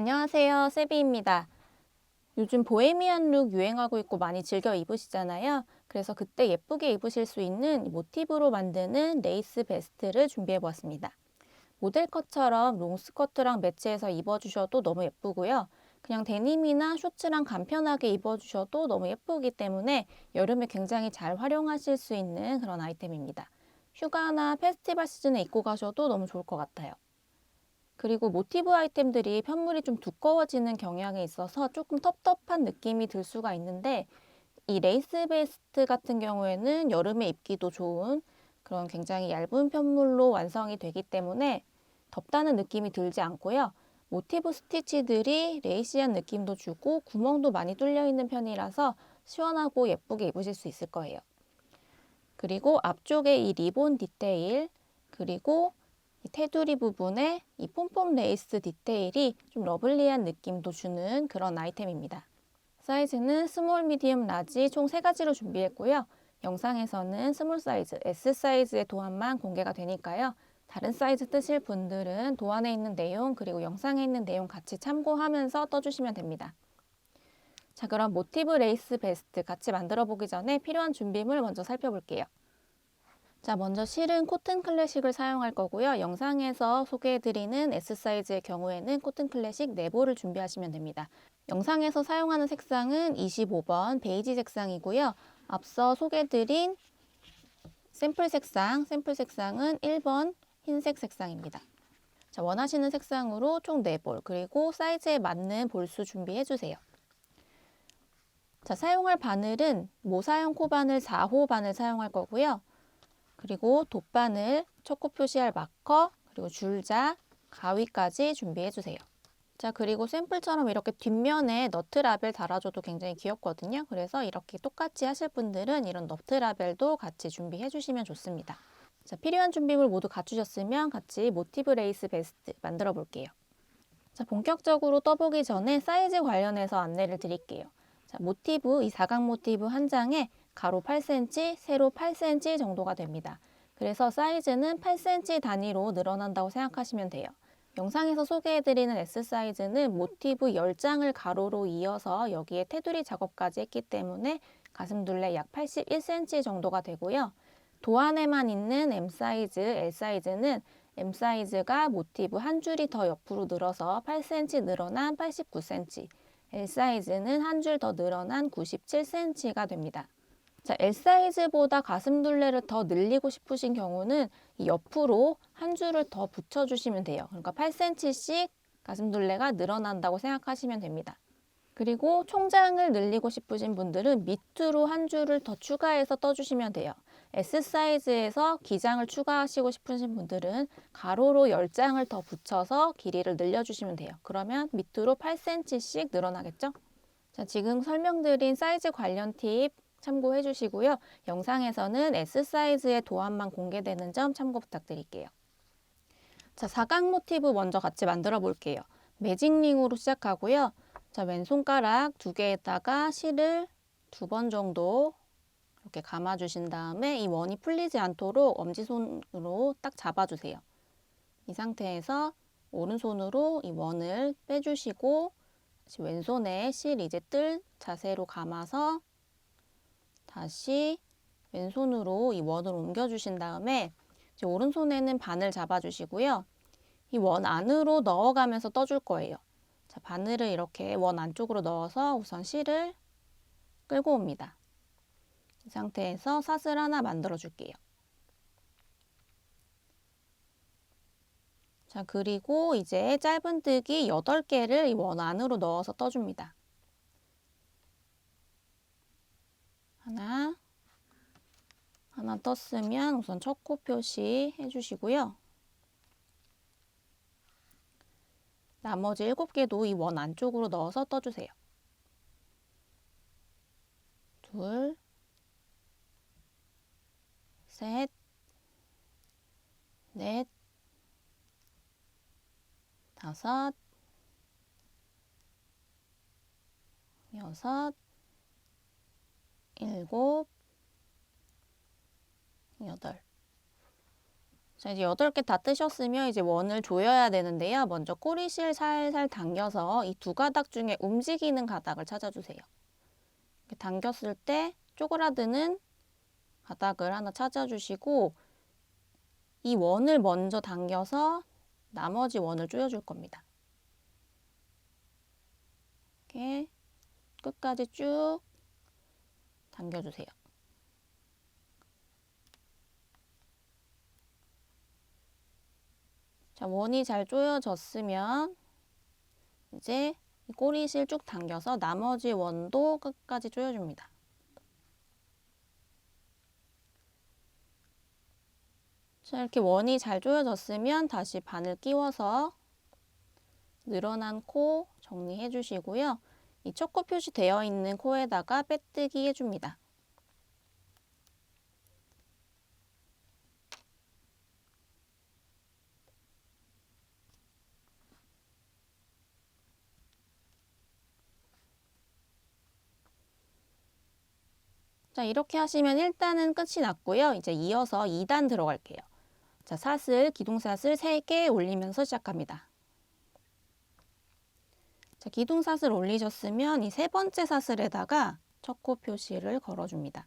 안녕하세요, 세비입니다. 요즘 보헤미안 룩 유행하고 있고 많이 즐겨 입으시잖아요. 그래서 그때 예쁘게 입으실 수 있는 모티브로 만드는 레이스 베스트를 준비해 보았습니다. 모델 컷처럼 롱스커트랑 매치해서 입어주셔도 너무 예쁘고요. 그냥 데님이나 셔츠랑 간편하게 입어주셔도 너무 예쁘기 때문에 여름에 굉장히 잘 활용하실 수 있는 그런 아이템입니다. 휴가나 페스티벌 시즌에 입고 가셔도 너무 좋을 것 같아요. 그리고 모티브 아이템들이 편물이 좀 두꺼워지는 경향이 있어서 조금 텁텁한 느낌이 들 수가 있는데 이 레이스 베스트 같은 경우에는 여름에 입기도 좋은 그런 굉장히 얇은 편물로 완성이 되기 때문에 덥다는 느낌이 들지 않고요. 모티브 스티치들이 레이시한 느낌도 주고 구멍도 많이 뚫려 있는 편이라서 시원하고 예쁘게 입으실 수 있을 거예요. 그리고 앞쪽에 이 리본 디테일, 그리고 이 테두리 부분에 이 폼폼 레이스 디테일이 좀 러블리한 느낌도 주는 그런 아이템입니다. 사이즈는 스몰, 미디움, 라지 총 3가지로 준비했고요. 영상에서는 스몰 사이즈, S 사이즈의 도안만 공개가 되니까요. 다른 사이즈 뜨실 분들은 도안에 있는 내용 그리고 영상에 있는 내용 같이 참고하면서 떠주시면 됩니다. 자, 그럼 모티브 레이스 베스트 같이 만들어 보기 전에 필요한 준비물 먼저 살펴볼게요. 자, 먼저 실은 코튼 클래식을 사용할 거고요. 영상에서 소개해드리는 S 사이즈의 경우에는 코튼 클래식 4볼을 준비하시면 됩니다. 영상에서 사용하는 색상은 25번 베이지 색상이고요. 앞서 소개해드린 샘플 색상은 1번 흰색 색상입니다. 자, 원하시는 색상으로 총 4볼, 그리고 사이즈에 맞는 볼수 준비해주세요. 자, 사용할 바늘은 모사형 코바늘 4호 바늘 사용할 거고요. 그리고 돗바늘, 초코 표시할 마커, 그리고 줄자, 가위까지 준비해주세요. 자, 그리고 샘플처럼 이렇게 뒷면에 너트라벨 달아줘도 굉장히 귀엽거든요. 그래서 이렇게 똑같이 하실 분들은 이런 너트라벨도 같이 준비해주시면 좋습니다. 자, 필요한 준비물 모두 갖추셨으면 같이 모티브 레이스 베스트 만들어 볼게요. 자, 본격적으로 떠보기 전에 사이즈 관련해서 안내를 드릴게요. 자, 모티브, 이 사각 모티브 한 장에 가로 8cm, 세로 8cm 정도가 됩니다. 그래서 사이즈는 8cm 단위로 늘어난다고 생각하시면 돼요. 영상에서 소개해드리는 S 사이즈는 모티브 10장을 가로로 이어서 여기에 테두리 작업까지 했기 때문에 가슴둘레 약 81cm 정도가 되고요. 도안에만 있는 M 사이즈, L 사이즈는 M 사이즈가 모티브 한 줄이 더 옆으로 늘어서 8cm 늘어난 89cm, L 사이즈는 한 줄 더 늘어난 97cm가 됩니다. 자, L 사이즈보다 가슴둘레를 더 늘리고 싶으신 경우는 이 옆으로 한 줄을 더 붙여주시면 돼요. 그러니까 8cm씩 가슴둘레가 늘어난다고 생각하시면 됩니다. 그리고 총장을 늘리고 싶으신 분들은 밑으로 한 줄을 더 추가해서 떠주시면 돼요. S 사이즈에서 기장을 추가하시고 싶으신 분들은 가로로 10장을 더 붙여서 길이를 늘려주시면 돼요. 그러면 밑으로 8cm씩 늘어나겠죠? 자, 지금 설명드린 사이즈 관련 팁 참고해 주시고요. 영상에서는 S 사이즈의 도안만 공개되는 점 참고 부탁드릴게요. 자, 사각 모티브 먼저 같이 만들어 볼게요. 매직링으로 시작하고요. 자, 왼손가락 2개에다가 실을 2번 정도 이렇게 감아주신 다음에 이 원이 풀리지 않도록 엄지손으로 딱 잡아주세요. 이 상태에서 오른손으로 이 원을 빼주시고 다시 왼손에 실 이제 뜰 자세로 감아서 다시 왼손으로 이 원을 옮겨주신 다음에 이제 오른손에는 바늘 잡아주시고요. 이 원 안으로 넣어가면서 떠줄 거예요. 자, 바늘을 이렇게 원 안쪽으로 넣어서 우선 실을 끌고 옵니다. 이 상태에서 사슬 하나 만들어 줄게요. 자, 그리고 이제 짧은뜨기 8개를 이 원 안으로 넣어서 떠줍니다. 하나 떴으면 우선 첫 코 표시 해주시고요. 나머지 7개도 이 원 안쪽으로 넣어서 떠주세요. 둘, 셋, 넷, 다섯, 여섯, 일곱, 여덟. 자, 이제 8개 다 뜨셨으면 이제 원을 조여야 되는데요. 먼저 꼬리실 살살 당겨서 이 두 가닥 중에 움직이는 가닥을 찾아주세요. 이렇게 당겼을 때 쪼그라드는 가닥을 하나 찾아주시고 이 원을 먼저 당겨서 나머지 원을 조여줄 겁니다. 이렇게 끝까지 쭉 당겨주세요. 자, 원이 잘 조여졌으면 이제 이 꼬리실 쭉 당겨서 나머지 원도 끝까지 조여줍니다. 자, 이렇게 원이 잘 조여졌으면 다시 바늘 끼워서 늘어난 코 정리해 주시고요. 이 초코 표시되어 있는 코에다가 빼뜨기 해줍니다. 자, 이렇게 하시면 1단은 끝이 났고요. 이제 이어서 2단 들어갈게요. 자, 사슬, 기둥사슬 3개 올리면서 시작합니다. 자, 기둥사슬 올리셨으면 이 3번째 사슬에다가 첫 코 표시를 걸어줍니다.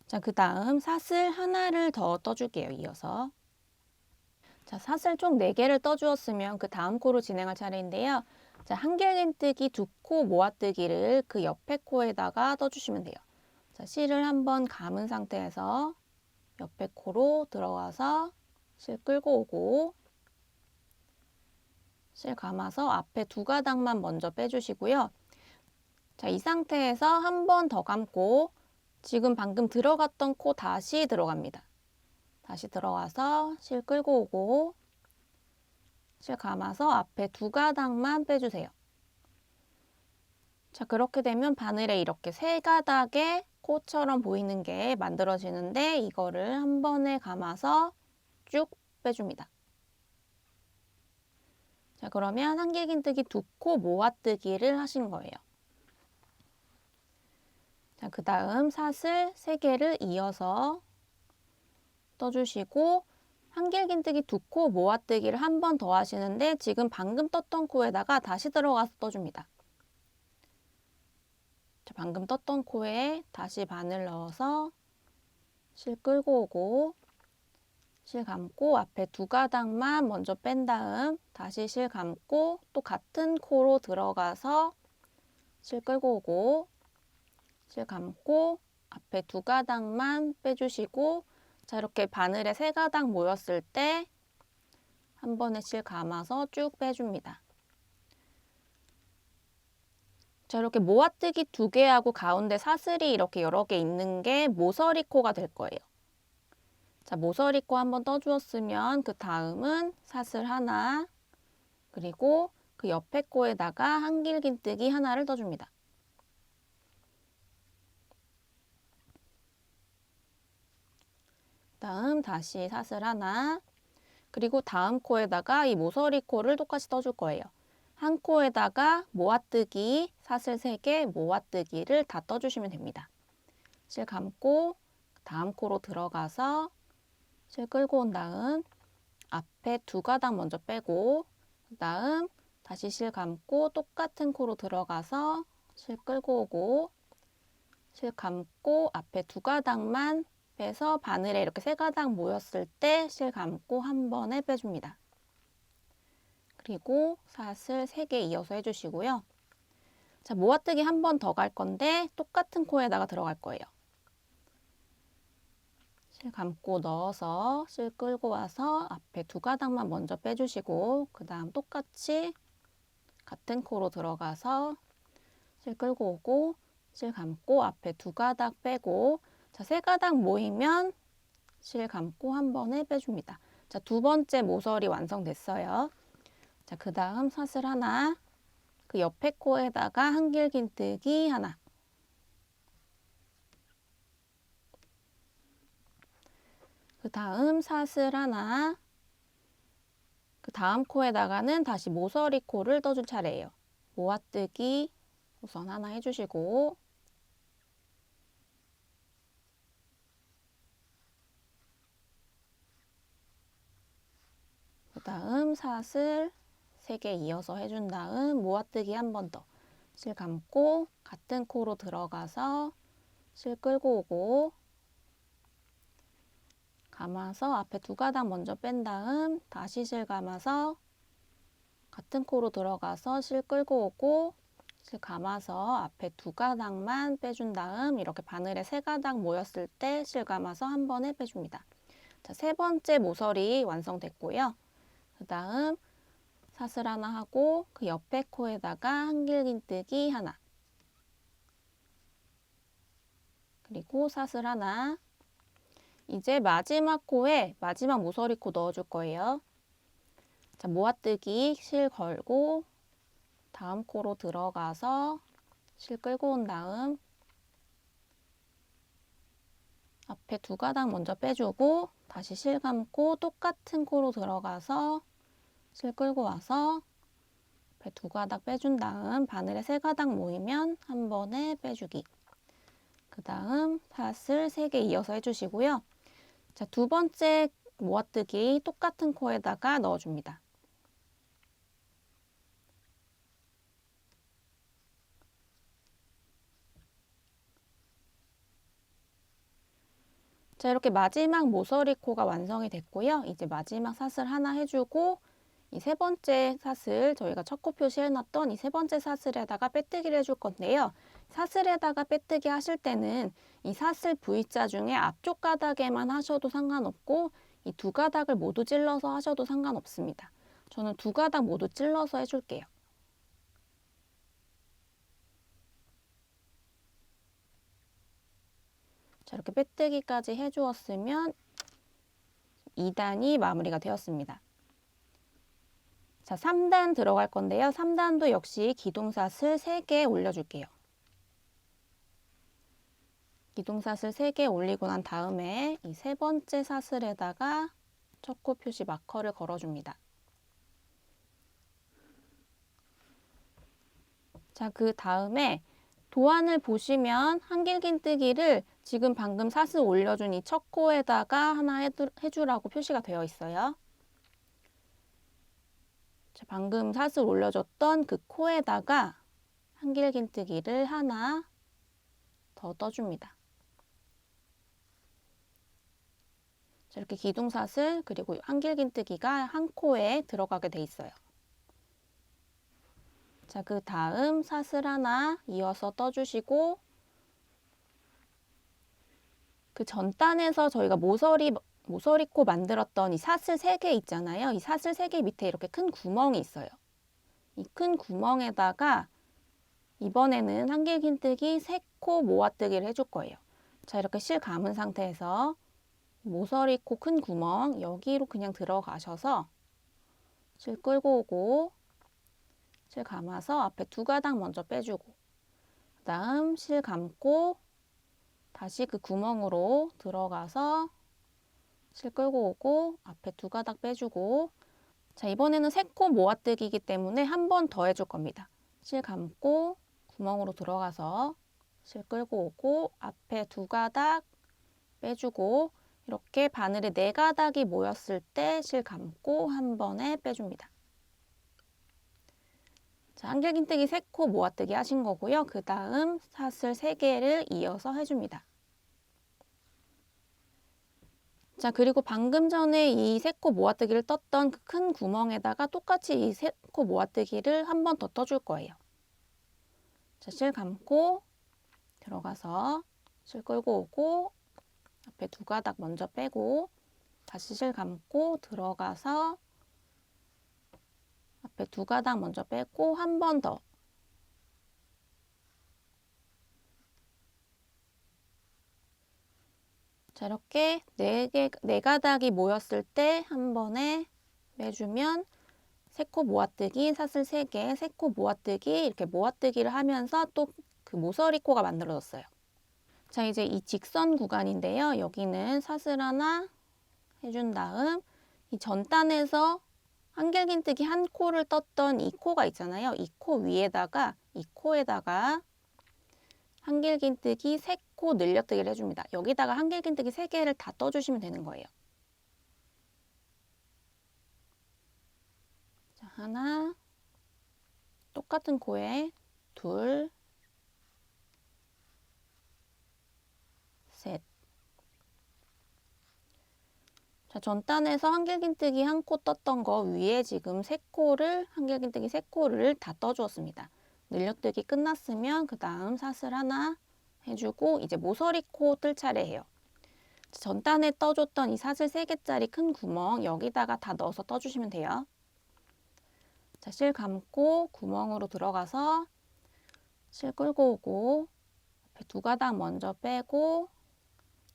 자, 그 다음 사슬 하나를 더 떠줄게요. 이어서. 자, 사슬 총 4개를 떠주었으면 그 다음 코로 진행할 차례인데요. 자, 한길긴뜨기 2코 모아뜨기를 그 옆에 코에다가 떠주시면 돼요. 자, 실을 한번 감은 상태에서 옆에 코로 들어가서 실 끌고 오고 실 감아서 앞에 2가닥만 먼저 빼주시고요. 자, 이 상태에서 한 번 더 감고 지금 방금 들어갔던 코 다시 들어갑니다. 다시 들어가서 실 끌고 오고 실 감아서 앞에 2가닥만 빼주세요. 자, 그렇게 되면 바늘에 이렇게 3가닥의 코처럼 보이는 게 만들어지는데 이거를 한 번에 감아서 쭉 빼줍니다. 자, 그러면 한길긴뜨기 2코 모아뜨기를 하신 거예요. 자, 그 다음 사슬 3개를 이어서 떠주시고 한길긴뜨기 2코 모아뜨기를 한 번 더 하시는데 지금 방금 떴던 코에다가 다시 들어가서 떠줍니다. 자, 방금 떴던 코에 다시 바늘 넣어서 실 끌고 오고 실 감고 앞에 2가닥만 먼저 뺀 다음 다시 실 감고 또 같은 코로 들어가서 실 끌고 오고 실 감고 앞에 2가닥만 빼주시고 자, 이렇게 바늘에 3가닥 모였을 때 한 번에 실 감아서 쭉 빼줍니다. 자, 이렇게 모아뜨기 2개하고 가운데 사슬이 이렇게 여러 개 있는 게 모서리 코가 될 거예요. 자, 모서리 코 한번 떠주었으면 그 다음은 사슬 하나 그리고 그 옆에 코에다가 한길긴뜨기 하나를 떠줍니다. 다음 다시 사슬 하나 그리고 다음 코에다가 이 모서리 코를 똑같이 떠줄 거예요. 한 코에다가 모아뜨기 사슬 3개 모아뜨기를 다 떠주시면 됩니다. 실 감고 다음 코로 들어가서 실 끌고 온 다음 앞에 2가닥 먼저 빼고 그 다음 다시 실 감고 똑같은 코로 들어가서 실 끌고 오고 실 감고 앞에 2가닥만 빼서 바늘에 이렇게 3가닥 모였을 때 실 감고 한 번에 빼줍니다. 그리고 사슬 3개 이어서 해주시고요. 자, 모아뜨기 한 번 더 갈 건데 똑같은 코에다가 들어갈 거예요. 실 감고 넣어서 실 끌고 와서 앞에 2가닥만 먼저 빼주시고 그 다음 똑같이 같은 코로 들어가서 실 끌고 오고 실 감고 앞에 2가닥 빼고 자, 3가닥 모이면 실 감고 한 번에 빼줍니다. 자, 2번째 모서리 완성됐어요. 자, 그 다음 사슬 하나 그 옆에 코에다가 한길긴뜨기 하나 그 다음 사슬 하나 그 다음 코에다가는 다시 모서리 코를 떠줄 차례예요. 모아뜨기 우선 하나 해주시고 다음 사슬 3개 이어서 해준 다음 모아뜨기 한 번 더 실 감고 같은 코로 들어가서 실 끌고 오고 감아서 앞에 2가닥 먼저 뺀 다음 다시 실 감아서 같은 코로 들어가서 실 끌고 오고 실 감아서 앞에 2가닥만 빼준 다음 이렇게 바늘에 3가닥 모였을 때 실 감아서 한 번에 빼줍니다. 자, 3번째 모서리 완성됐고요. 그 다음 사슬 하나 하고 그 옆에 코에다가 한길긴뜨기 하나 그리고 사슬 하나. 이제 마지막 코에 마지막 모서리 코 넣어줄 거예요. 자, 모아뜨기 실 걸고 다음 코로 들어가서 실 끌고 온 다음 앞에 2가닥 먼저 빼주고 다시 실 감고 똑같은 코로 들어가서 실 끌고 와서 앞에 2가닥 빼준 다음 바늘에 3가닥 모이면 한 번에 빼주기. 그 다음 사슬 3개 이어서 해주시고요. 자, 2번째 모아뜨기 똑같은 코에다가 넣어줍니다. 자, 이렇게 마지막 모서리 코가 완성이 됐고요. 이제 마지막 사슬 하나 해주고 이 3번째 사슬 저희가 첫 코 표시해놨던 이 3번째 사슬에다가 빼뜨기를 해줄 건데요. 사슬에다가 빼뜨기 하실 때는 이 사슬 V자 중에 앞쪽 가닥에만 하셔도 상관없고 이 2가닥을 모두 찔러서 하셔도 상관없습니다. 저는 2가닥 모두 찔러서 해줄게요. 자, 이렇게 빼뜨기까지 해주었으면 2단이 마무리가 되었습니다. 자, 3단 들어갈 건데요. 3단도 역시 기둥사슬 3개 올려줄게요. 기둥사슬 3개 올리고 난 다음에 이 3번째 사슬에다가 첫 코 표시 마커를 걸어줍니다. 자, 그 다음에 도안을 보시면 한길긴뜨기를 지금 방금 사슬 올려준 이 첫 코에다가 하나 해주라고 표시가 되어 있어요. 자, 방금 사슬 올려줬던 그 코에다가 한길긴뜨기를 하나 더 떠줍니다. 자, 이렇게 기둥사슬 그리고 한길긴뜨기가 한 코에 들어가게 돼 있어요. 자, 그 다음 사슬 하나 이어서 떠주시고 그 전단에서 저희가 모서리코 만들었던 이 사슬 3개 있잖아요. 이 사슬 3개 밑에 이렇게 큰 구멍이 있어요. 이 큰 구멍에다가 이번에는 한길긴뜨기 3코 모아뜨기를 해줄 거예요. 자, 이렇게 실 감은 상태에서 모서리코 큰 구멍 여기로 그냥 들어가셔서 실 끌고 오고 실 감아서 앞에 2가닥 먼저 빼주고 그 다음 실 감고 다시 그 구멍으로 들어가서 실 끌고 오고 앞에 2가닥 빼주고 자, 이번에는 3코 모아뜨기이기 때문에 한 번 더 해줄 겁니다. 실 감고 구멍으로 들어가서 실 끌고 오고 앞에 2가닥 빼주고 이렇게 바늘에 4가닥이 모였을 때 실 감고 한 번에 빼줍니다. 자, 한길긴뜨기 3코 모아뜨기 하신 거고요. 그 다음 사슬 3개를 이어서 해줍니다. 자, 그리고 방금 전에 이 3코 모아뜨기를 떴던 그 큰 구멍에다가 똑같이 이 3코 모아뜨기를 한 번 더 떠줄 거예요. 자, 실 감고 들어가서 실 끌고 오고 앞에 2가닥 먼저 빼고 다시 실 감고 들어가서 앞에 2가닥 먼저 빼고 한 번 더. 자, 이렇게 4가닥이 모였을 때 한 번에 빼주면 3코 모아뜨기, 사슬 3개, 3코 모아뜨기 이렇게 모아뜨기를 하면서 또 그 모서리 코가 만들어졌어요. 자, 이제 이 직선 구간인데요. 여기는 사슬 하나 해준 다음 이 전단에서 한길긴뜨기 한 코를 떴던 이 코가 있잖아요. 이 코 위에다가 이 코에다가 한길긴뜨기 3코 늘려뜨기를 해줍니다. 여기다가 한길긴뜨기 3개를 다 떠주시면 되는 거예요. 하나, 똑같은 코에 둘, 셋. 자, 전단에서 한길긴뜨기 한 코 떴던 거 위에 지금 세 코를, 한길긴뜨기 세 코를 다 떠주었습니다. 늘려뜨기 끝났으면 그 다음 사슬 하나 해주고 이제 모서리 코 뜰 차례예요. 전단에 떠줬던 이 사슬 3개짜리 큰 구멍 여기다가 다 넣어서 떠주시면 돼요. 자, 실 감고 구멍으로 들어가서 실 끌고 오고 앞에 2가닥 먼저 빼고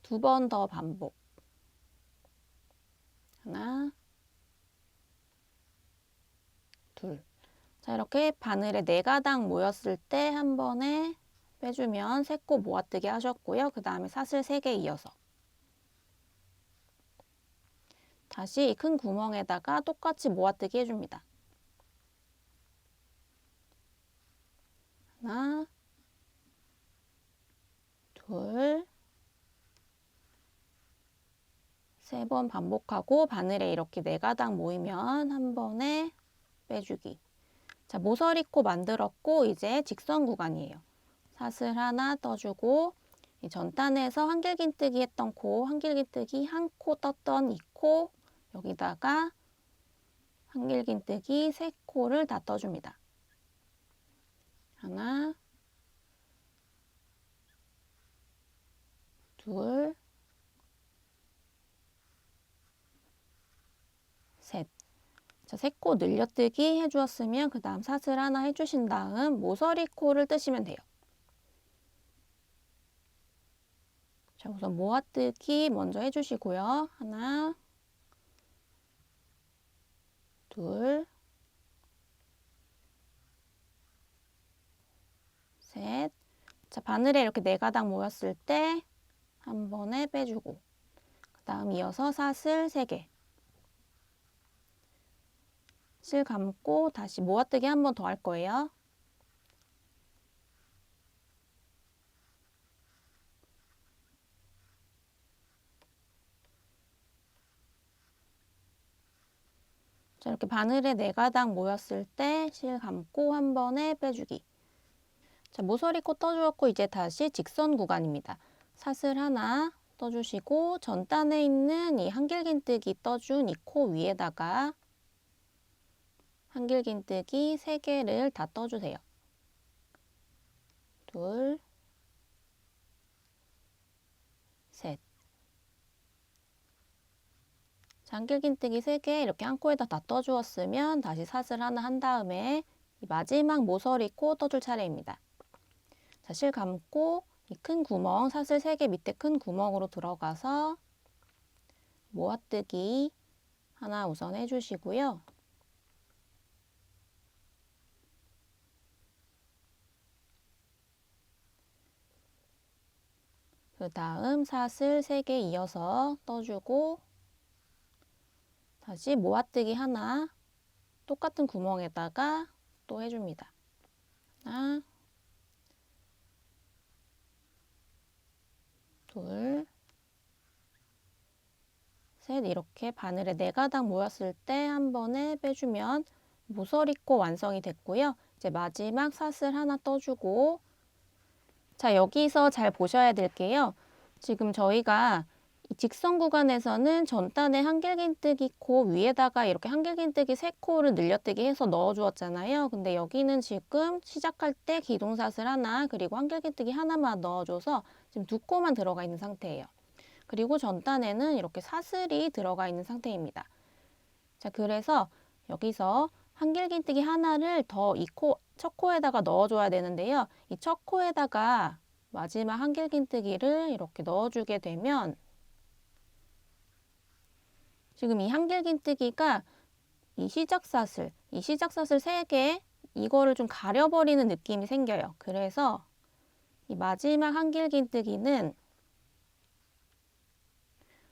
2번 더 반복. 하나, 둘. 자, 이렇게 바늘에 4가닥 모였을 때 한 번에 빼주면 3코 모아뜨기 하셨고요. 그 다음에 사슬 3개 이어서 다시 이 큰 구멍에다가 똑같이 모아뜨기 해줍니다. 하나, 둘, 3번 반복하고 바늘에 이렇게 4가닥 모이면 한 번에 빼주기. 자, 모서리 코 만들었고 이제 직선 구간이에요. 사슬 하나 떠주고 이 전단에서 한길긴뜨기 했던 코, 한길긴뜨기 한 코 떴던 이 코 여기다가 한길긴뜨기 3코를 다 떠줍니다. 하나, 둘, 셋. 자, 3코 늘려뜨기 해주었으면 그 다음 사슬 하나 해주신 다음 모서리 코를 뜨시면 돼요. 자, 우선 모아뜨기 먼저 해주시고요. 하나, 둘, 셋. 자, 바늘에 이렇게 4가닥 모였을 때 한 번에 빼주고 그 다음 이어서 사슬 3개. 실 감고 다시 모아뜨기 한 번 더 할 거예요. 자, 이렇게 바늘에 4가닥 모였을 때 실 감고 한 번에 빼주기. 자, 모서리 코 떠주었고 이제 다시 직선 구간입니다. 사슬 하나 떠주시고 전단에 있는 이 한길긴뜨기 떠준 이 코 위에다가 한길긴뜨기 3개를 다 떠주세요. 둘, 셋. 자, 한길긴뜨기 3개 이렇게 한 코에다 다 떠주었으면 다시 사슬 하나 한 다음에 이 마지막 모서리 코 떠줄 차례입니다. 자, 실 감고 이 큰 구멍, 사슬 3개 밑에 큰 구멍으로 들어가서 모아뜨기 하나 우선 해주시고요. 그 다음 사슬 3개 이어서 떠주고 다시 모아뜨기 하나 똑같은 구멍에다가 또 해줍니다. 하나, 둘, 셋. 이렇게 바늘에 4가닥 모였을 때 한 번에 빼주면 모서리 코 완성이 됐고요. 이제 마지막 사슬 하나 떠주고 자, 여기서 잘 보셔야 될게요. 지금 저희가 이 직선 구간에서는 전단에 한길긴뜨기 코 위에다가 이렇게 한길긴뜨기 3코를 늘려뜨기 해서 넣어 주었잖아요. 근데 여기는 지금 시작할 때 기둥사슬 하나 그리고 한길긴뜨기 하나만 넣어줘서 지금 2코만 들어가 있는 상태예요. 그리고 전단에는 이렇게 사슬이 들어가 있는 상태입니다. 자, 그래서 여기서 한길긴뜨기 하나를 더 이 코, 첫 코에다가 넣어줘야 되는데요. 이 첫 코에다가 마지막 한길긴뜨기를 이렇게 넣어주게 되면 지금 이 한길긴뜨기가 이 시작사슬 3개 이거를 좀 가려버리는 느낌이 생겨요. 그래서 이 마지막 한길긴뜨기는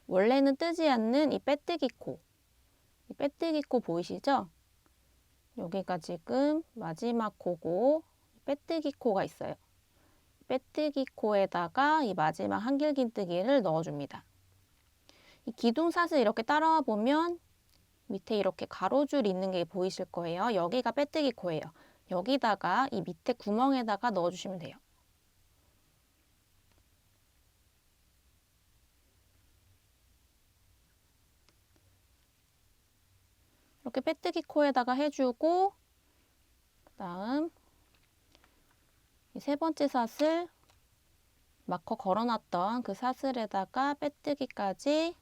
원래는 뜨지 않는 이 빼뜨기 코, 이 빼뜨기 코 보이시죠? 여기가 지금 마지막 코고 빼뜨기 코가 있어요. 빼뜨기 코에다가 이 마지막 한길긴뜨기를 넣어줍니다. 이 기둥사슬 이렇게 따라와 보면 밑에 이렇게 가로줄 있는 게 보이실 거예요. 여기가 빼뜨기 코예요. 여기다가 이 밑에 구멍에다가 넣어주시면 돼요. 이렇게 빼뜨기 코에다가 해주고 그다음 이 세 번째 사슬 마커 걸어놨던 그 사슬에다가 빼뜨기까지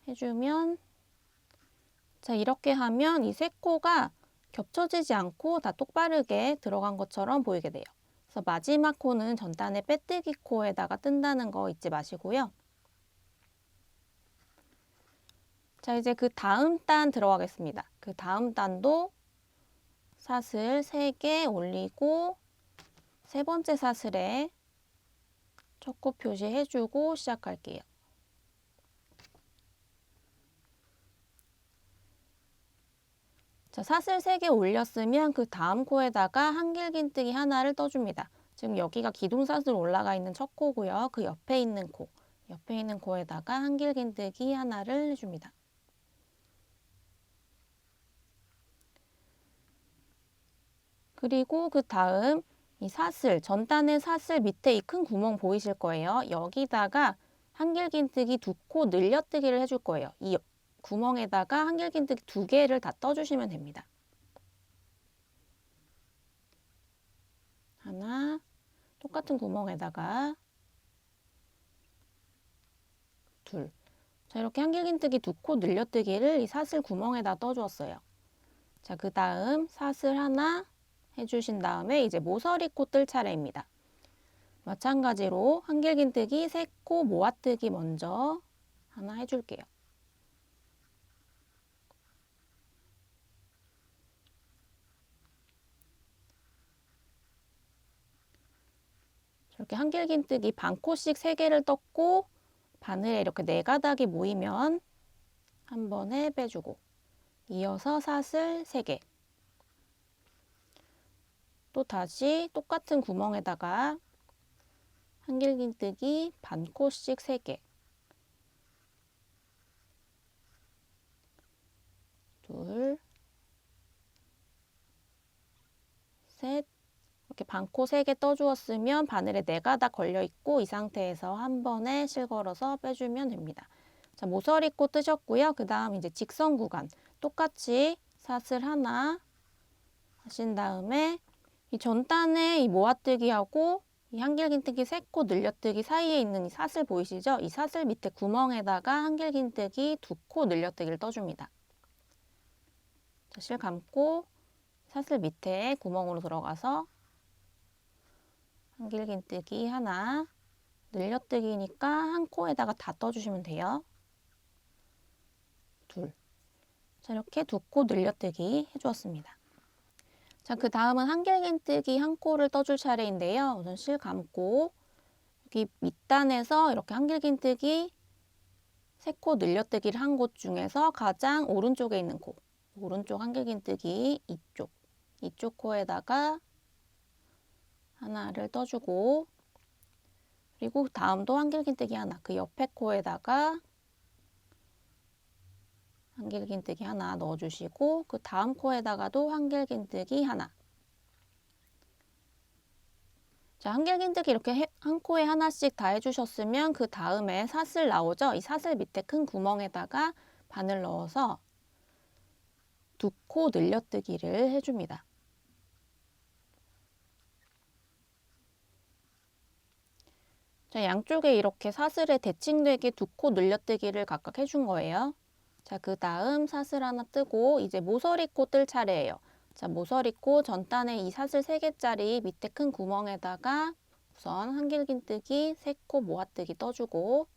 해주면 자 이렇게 하면 이 세 코가 겹쳐지지 않고 다 똑바르게 들어간 것처럼 보이게 돼요. 그래서 마지막 코는 전단의 빼뜨기 코에다가 뜬다는 거 잊지 마시고요. 자 이제 그 다음 단 들어가겠습니다. 그 다음 단도 사슬 3개 올리고 세 번째 사슬에 첫 코 표시해주고 시작할게요. 자, 사슬 3개 올렸으면 그 다음 코에다가 한길긴뜨기 하나를 떠줍니다. 지금 여기가 기둥사슬 올라가 있는 첫 코고요. 그 옆에 있는 코에다가 한길긴뜨기 하나를 해줍니다. 그리고 그 다음 이 사슬, 전단의 사슬 밑에 이 큰 구멍 보이실 거예요. 여기다가 한길긴뜨기 2코 늘려뜨기를 해줄 거예요. 이 구멍에다가 한길긴뜨기 2개를 다 떠주시면 됩니다. 하나, 똑같은 구멍에다가 둘. 자, 이렇게 한길긴뜨기 2코 늘려뜨기를 이 사슬 구멍에다 떠주었어요. 자, 그 다음 사슬 하나 해주신 다음에 이제 모서리 코 뜰 차례입니다. 마찬가지로 한길긴뜨기 3코 모아뜨기 먼저 하나 해줄게요. 이렇게 한길긴뜨기 반코씩 3개를 떴고 바늘에 이렇게 4가닥이 모이면 한 번에 빼주고 이어서 사슬 3개 또 다시 똑같은 구멍에다가 한길긴뜨기 반코씩 3개 둘, 셋 이렇게 반코 3개 떠주었으면 바늘에 4가닥 걸려있고 이 상태에서 한 번에 실걸어서 빼주면 됩니다. 자, 모서리 코 뜨셨고요. 그 다음 이제 직선 구간 똑같이 사슬 하나 하신 다음에 이 전단에 이 모아뜨기하고 이 한길긴뜨기 3코 늘려뜨기 사이에 있는 이 사슬 보이시죠? 이 사슬 밑에 구멍에다가 한길긴뜨기 2코 늘려뜨기를 떠줍니다. 자, 실 감고 사슬 밑에 구멍으로 들어가서 한길긴뜨기 하나 늘려뜨기니까 한 코에다가 다 떠주시면 돼요. 둘. 자, 이렇게 2코 늘려뜨기 해주었습니다. 자, 그 다음은 한길긴뜨기 한 코를 떠줄 차례인데요. 우선 실 감고 여기 밑단에서 이렇게 한길긴뜨기 3코 늘려뜨기를 한 곳 중에서 가장 오른쪽에 있는 코, 오른쪽 한길긴뜨기 이쪽 코에다가 하나를 떠주고 그리고 다음도 한길긴뜨기 하나, 그 옆에 코에다가 한길긴뜨기 하나 넣어주시고 그 다음 코에다가도 한길긴뜨기 하나. 자, 한길긴뜨기 이렇게 한 코에 하나씩 다 해주셨으면 그 다음에 사슬 나오죠? 이 사슬 밑에 큰 구멍에다가 바늘 넣어서 2코 늘려뜨기를 해줍니다. 자, 양쪽에 이렇게 사슬에 대칭되게 2코 늘려뜨기를 각각 해준 거예요. 자, 그 다음 사슬 하나 뜨고 이제 모서리 코 뜰 차례예요. 자, 모서리 코 전단에 이 사슬 3개짜리 밑에 큰 구멍에다가 우선 한길긴뜨기 3코 모아뜨기 떠주고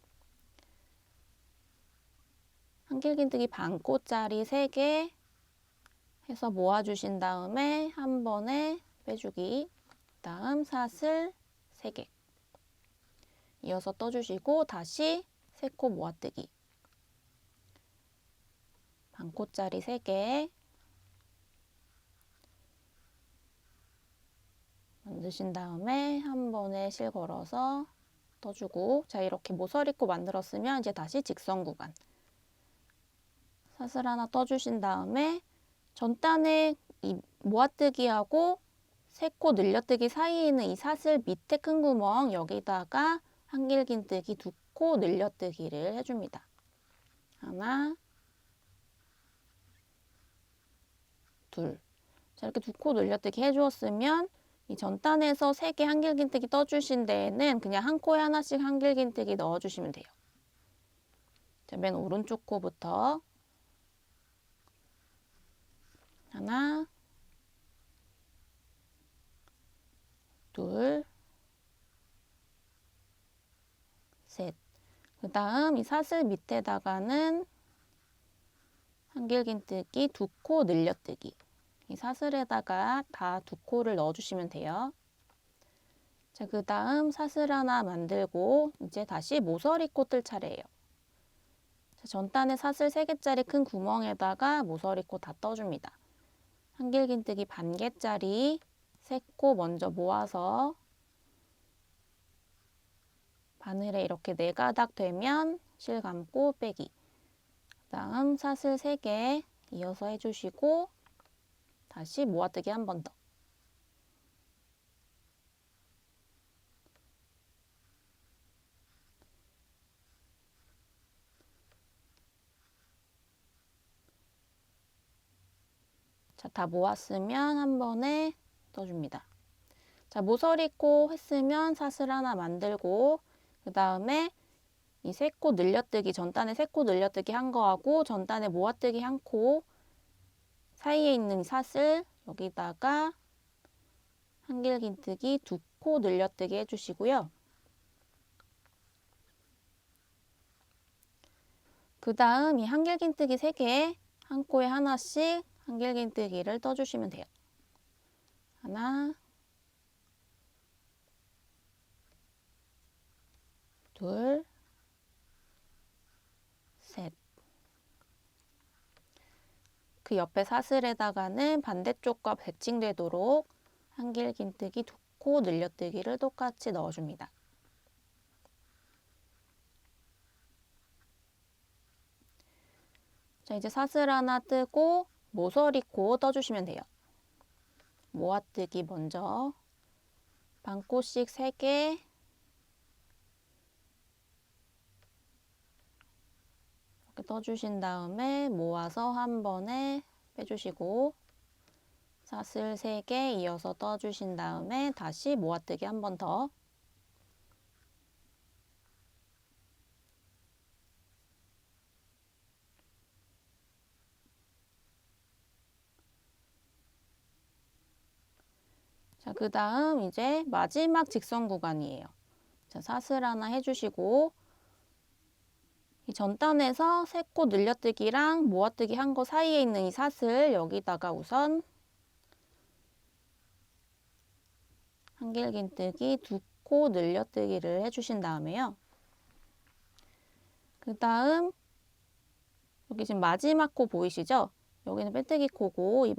한길긴뜨기 반코짜리 3개 해서 모아주신 다음에 한 번에 빼주기 그 다음 사슬 3개 이어서 떠주시고 다시 3코 모아뜨기 반코짜리 3개 만드신 다음에 한 번에 실 걸어서 떠주고 자 이렇게 모서리 코 만들었으면 이제 다시 직선 구간 사슬 하나 떠주신 다음에 전단에 이 모아뜨기하고 세 코 늘려뜨기 사이에 있는 이 사슬 밑에 큰 구멍 여기다가 한길긴뜨기 2코 늘려뜨기를 해줍니다. 하나, 둘. 자, 이렇게 2코 늘려뜨기 해주었으면 이 전단에서 3개 한길긴뜨기 떠주신 데에는 그냥 한 코에 하나씩 한길긴뜨기 넣어주시면 돼요. 자, 맨 오른쪽 코부터 하나, 둘, 셋. 그 다음 이 사슬 밑에다가는 한길긴뜨기 2코 늘려뜨기. 이 사슬에다가 다 2코를 넣어주시면 돼요. 자, 그 다음 사슬 하나 만들고 이제 다시 모서리코 뜰 차례예요. 자, 전단에 사슬 3개짜리 큰 구멍에다가 모서리코 다 떠줍니다. 한길긴뜨기 반 개짜리 3코 먼저 모아서 바늘에 이렇게 4가닥 되면 실 감고 빼기. 그 다음 사슬 3개 이어서 해주시고 다시 모아뜨기 한 번 더. 자, 다 모았으면 한 번에 떠줍니다. 자, 모서리코 했으면 사슬 하나 만들고 그 다음에 이 3코 늘려뜨기, 전단에 3코 늘려뜨기 한 거하고 전단에 모아뜨기 1코 사이에 있는 사슬 여기다가 한길긴뜨기 2코 늘려뜨기 해주시고요. 그 다음 이 한길긴뜨기 3개 한 코에 하나씩 한길긴뜨기를 떠주시면 돼요. 하나, 둘, 셋. 그 옆에 사슬에다가는 반대쪽과 배칭되도록 한길긴뜨기 2코 늘려뜨기를 똑같이 넣어줍니다. 자, 이제 사슬 하나 뜨고 모서리코 떠주시면 돼요. 모아뜨기 먼저 반코씩 3개 이렇게 떠주신 다음에 모아서 한 번에 빼주시고 사슬 3개 이어서 떠주신 다음에 다시 모아뜨기 한 번 더. 자, 그 다음 이제 마지막 직선 구간이에요. 자, 사슬 하나 해주시고 이 전단에서 3코 늘려뜨기랑 모아뜨기 한 거 사이에 있는 이 사슬 여기다가 우선 한길긴뜨기 2코 늘려뜨기를 해주신 다음에요. 그 다음 여기 지금 마지막 코 보이시죠? 여기는 빼뜨기 코고 이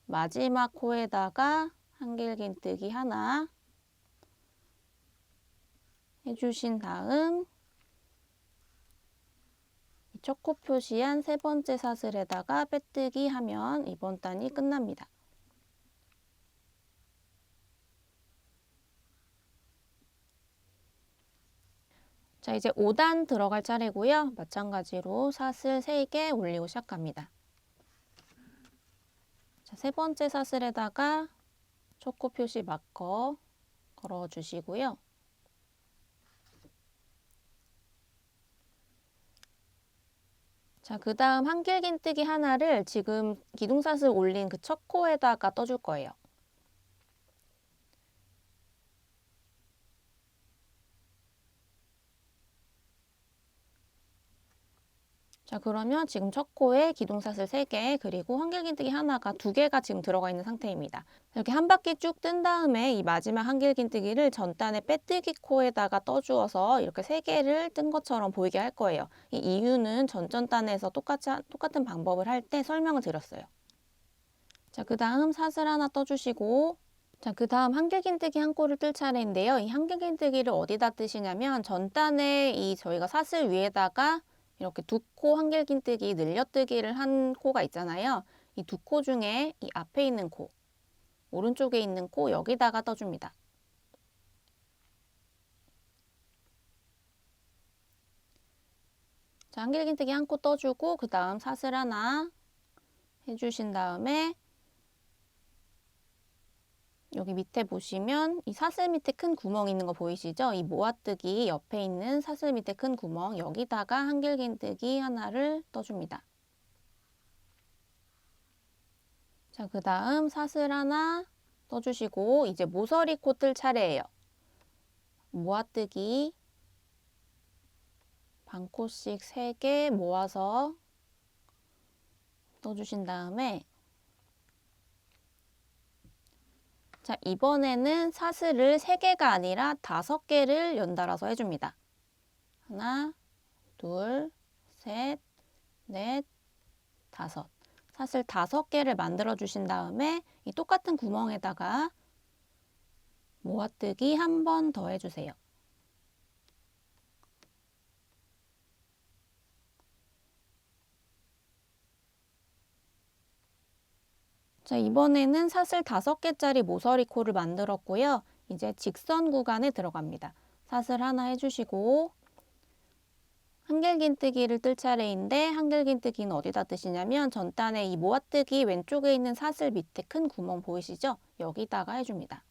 마지막 코에다가 한길긴뜨기 하나 해주신 다음 첫 코 표시한 3번째 사슬에다가 빼뜨기 하면 이번 단이 끝납니다. 자, 이제 5단 들어갈 차례고요. 마찬가지로 사슬 3개 올리고 시작합니다. 자, 3번째 사슬에다가 첫 코 표시 마커 걸어주시고요. 자, 그 다음 한길긴뜨기 하나를 지금 기둥사슬 올린 그 첫 코에다가 떠줄 거예요. 자, 그러면 지금 첫 코에 기둥사슬 3개 그리고 한길긴뜨기 하나가 2개가 지금 들어가 있는 상태입니다. 이렇게 한 바퀴 쭉 뜬 다음에 이 마지막 한길긴뜨기를 전단의 빼뜨기 코에다가 떠주어서 이렇게 3개를 뜬 것처럼 보이게 할 거예요. 이 이유는 전전단에서 똑같은 방법을 할 때 설명을 드렸어요. 자, 그 다음 사슬 하나 떠주시고 자, 그 다음 한길긴뜨기 한 코를 뜰 차례인데요. 이 한길긴뜨기를 어디다 뜨시냐면 전단에 이 저희가 사슬 위에다가 이렇게 두 코 한길긴뜨기 늘려뜨기를 한 코가 있잖아요. 이 두 코 중에 이 앞에 있는 코, 오른쪽에 있는 코 여기다가 떠줍니다. 자, 한길긴뜨기 한 코 떠주고 그 다음 사슬 하나 해주신 다음에 여기 밑에 보시면 이 사슬 밑에 큰 구멍 있는 거 보이시죠? 이 모아뜨기 옆에 있는 사슬 밑에 큰 구멍 여기다가 한길긴뜨기 하나를 떠줍니다. 자, 그 다음 사슬 하나 떠주시고 이제 모서리 코 뜰 차례예요. 모아뜨기 반코씩 3개 모아서 떠주신 다음에 자, 이번에는 사슬을 3개가 아니라 5개를 연달아서 해줍니다. 하나, 둘, 셋, 넷, 다섯. 사슬 5개를 만들어 주신 다음에 이 똑같은 구멍에다가 모아뜨기 한 번 더 해주세요. 자, 이번에는 사슬 5개짜리 모서리 코를 만들었고요. 이제 직선 구간에 들어갑니다. 사슬 하나 해주시고 한길긴뜨기를 뜰 차례인데 한길긴뜨기는 어디다 뜨시냐면 전단에 이 모아뜨기 왼쪽에 있는 사슬 밑에 큰 구멍 보이시죠? 여기다가 해줍니다.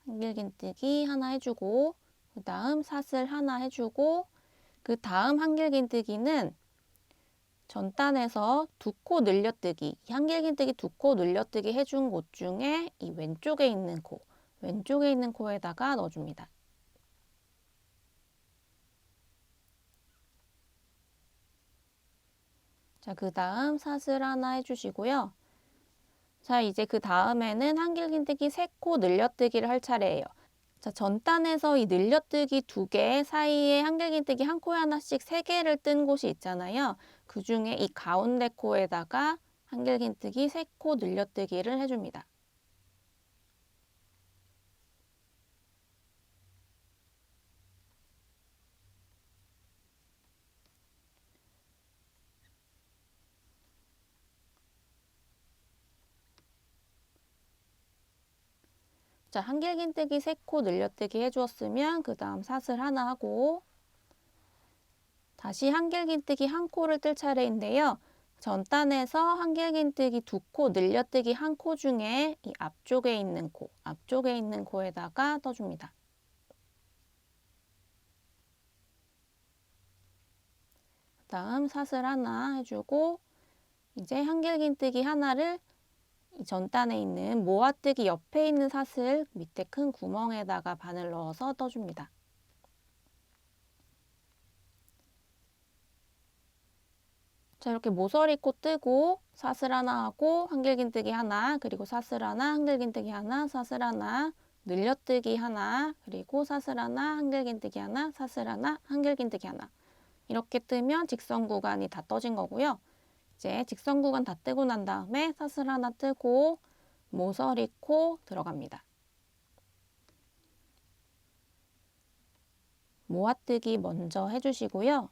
한길긴뜨기 하나 해주고 그 다음 사슬 하나 해주고 그 다음 한길긴뜨기는 전단에서 2코 늘려뜨기, 한길긴뜨기 2코 늘려뜨기 해준 곳 중에 이 왼쪽에 있는 코, 왼쪽에 있는 코에다가 넣어줍니다. 자, 그 다음 사슬 하나 해주시고요. 자, 이제 그 다음에는 한길긴뜨기 3코 늘려뜨기를 할 차례예요. 자, 전단에서 이 늘려뜨기 2개 사이에 한길긴뜨기 한 코에 하나씩 3개를 뜬 곳이 있잖아요. 그 중에 이 가운데 코에다가 한길긴뜨기 3코 늘려뜨기를 해줍니다. 자, 한길긴뜨기 3코 늘려뜨기 해주었으면 그 다음 사슬 하나 하고 다시 한길긴뜨기 한 코를 뜰 차례인데요. 전단에서 한길긴뜨기 2코 늘려뜨기 한 코 중에 이 앞쪽에 있는 코, 앞쪽에 있는 코에다가 떠줍니다. 그 다음 사슬 하나 해주고 이제 한길긴뜨기 하나를 이 전단에 있는 모아뜨기 옆에 있는 사슬 밑에 큰 구멍에다가 바늘 넣어서 떠줍니다. 자, 이렇게 모서리 코 뜨고 사슬 하나 하고 한길긴뜨기 하나 그리고 사슬 하나 한길긴뜨기 하나 사슬 하나 늘려뜨기 하나 그리고 사슬 하나 한길긴뜨기 하나 사슬 하나 한길긴뜨기 하나 이렇게 뜨면 직선 구간이 다 떠진 거고요. 이제 직선 구간 다 뜨고 난 다음에 사슬 하나 뜨고 모서리 코 들어갑니다. 모아뜨기 먼저 해주시고요.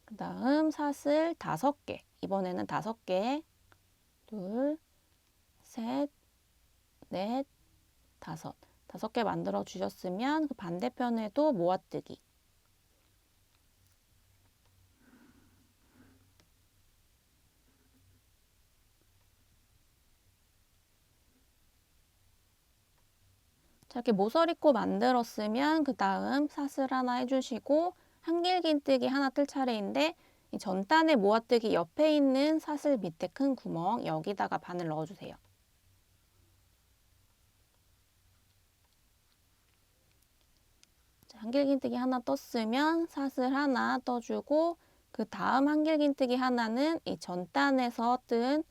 그 다음 사슬 5개, 이번에는 5개, 둘, 셋, 넷, 다섯. 5개 만들어 주셨으면 그 반대편에도 모아뜨기. 자, 이렇게 모서리코 만들었으면 그 다음 사슬 하나 해주시고 한길긴뜨기 하나 뜰 차례인데 이 전단의 모아뜨기 옆에 있는 사슬 밑에 큰 구멍 여기다가 바늘 넣어주세요. 자, 한길긴뜨기 하나 떴으면 사슬 하나 떠주고 그 다음 한길긴뜨기 하나는 이 전단에서 뜬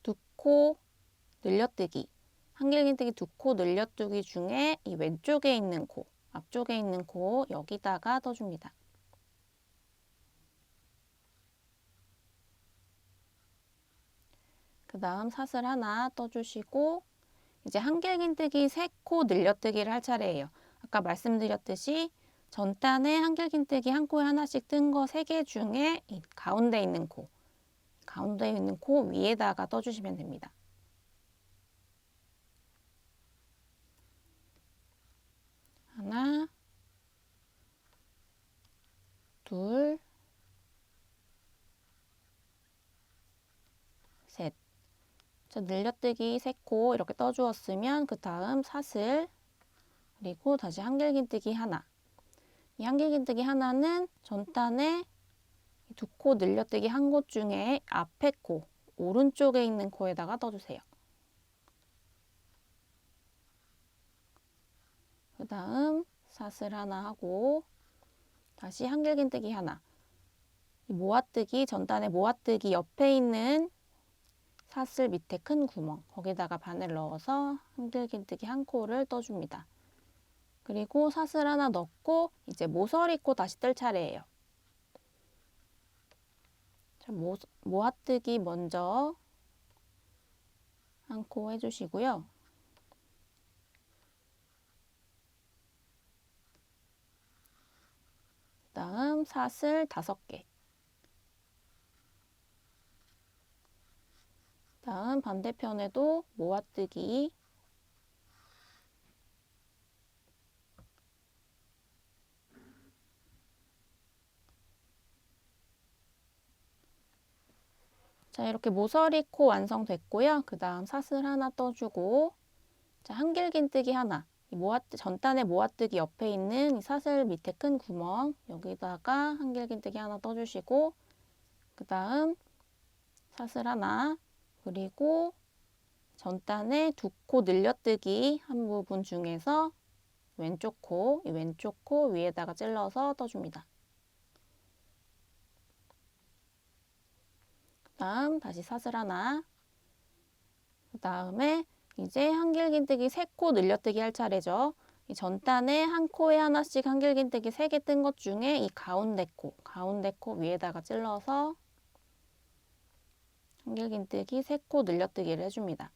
2코 늘려뜨기 한길긴뜨기 2코 늘려뜨기 중에 이 왼쪽에 있는 코, 앞쪽에 있는 코 여기다가 떠줍니다. 그 다음 사슬 하나 떠주시고 이제 한길긴뜨기 3코 늘려뜨기를 할 차례예요. 아까 말씀드렸듯이 전단에 한길긴뜨기 한 코에 하나씩 뜬 거 3개 중에 이 가운데 있는 코 위에다가 떠주시면 됩니다. 하나, 둘, 셋. 자, 늘려뜨기 3코 이렇게 떠주었으면 그 다음 사슬, 그리고 다시 한길긴뜨기 하나. 이 한길긴뜨기 하나는 전단에 2코 늘려뜨기 한 곳 중에 앞에 코, 오른쪽에 있는 코에다가 떠주세요. 그 다음 사슬 하나 하고 다시 한길긴뜨기 하나. 모아뜨기, 전단의 모아뜨기 옆에 있는 사슬 밑에 큰 구멍, 거기다가 바늘 넣어서 한길긴뜨기 한 코를 떠줍니다. 그리고 사슬 하나 넣고 이제 모서리 코 다시 뜰 차례예요. 자, 모아뜨기 먼저 한 코 해주시고요. 다음 사슬 5개. 다음 반대편에도 모아뜨기. 자, 이렇게 모서리 코 완성됐고요. 그 다음 사슬 하나 떠주고, 자, 한길긴뜨기 하나. 전단의 모아뜨기 옆에 있는 이 사슬 밑에 큰 구멍, 여기다가 한길긴뜨기 하나 떠주시고, 그 다음 사슬 하나, 그리고 전단에 2코 늘려뜨기 한 부분 중에서 왼쪽 코, 이 왼쪽 코 위에다가 찔러서 떠줍니다. 다음 다시 사슬 하나. 그 다음에 이제 한길긴뜨기 3코 늘려뜨기 할 차례죠. 이 전단에 한 코에 하나씩 한길긴뜨기 3개 뜬 것 중에 이 가운데 코 위에다가 찔러서 한길긴뜨기 3코 늘려뜨기를 해줍니다.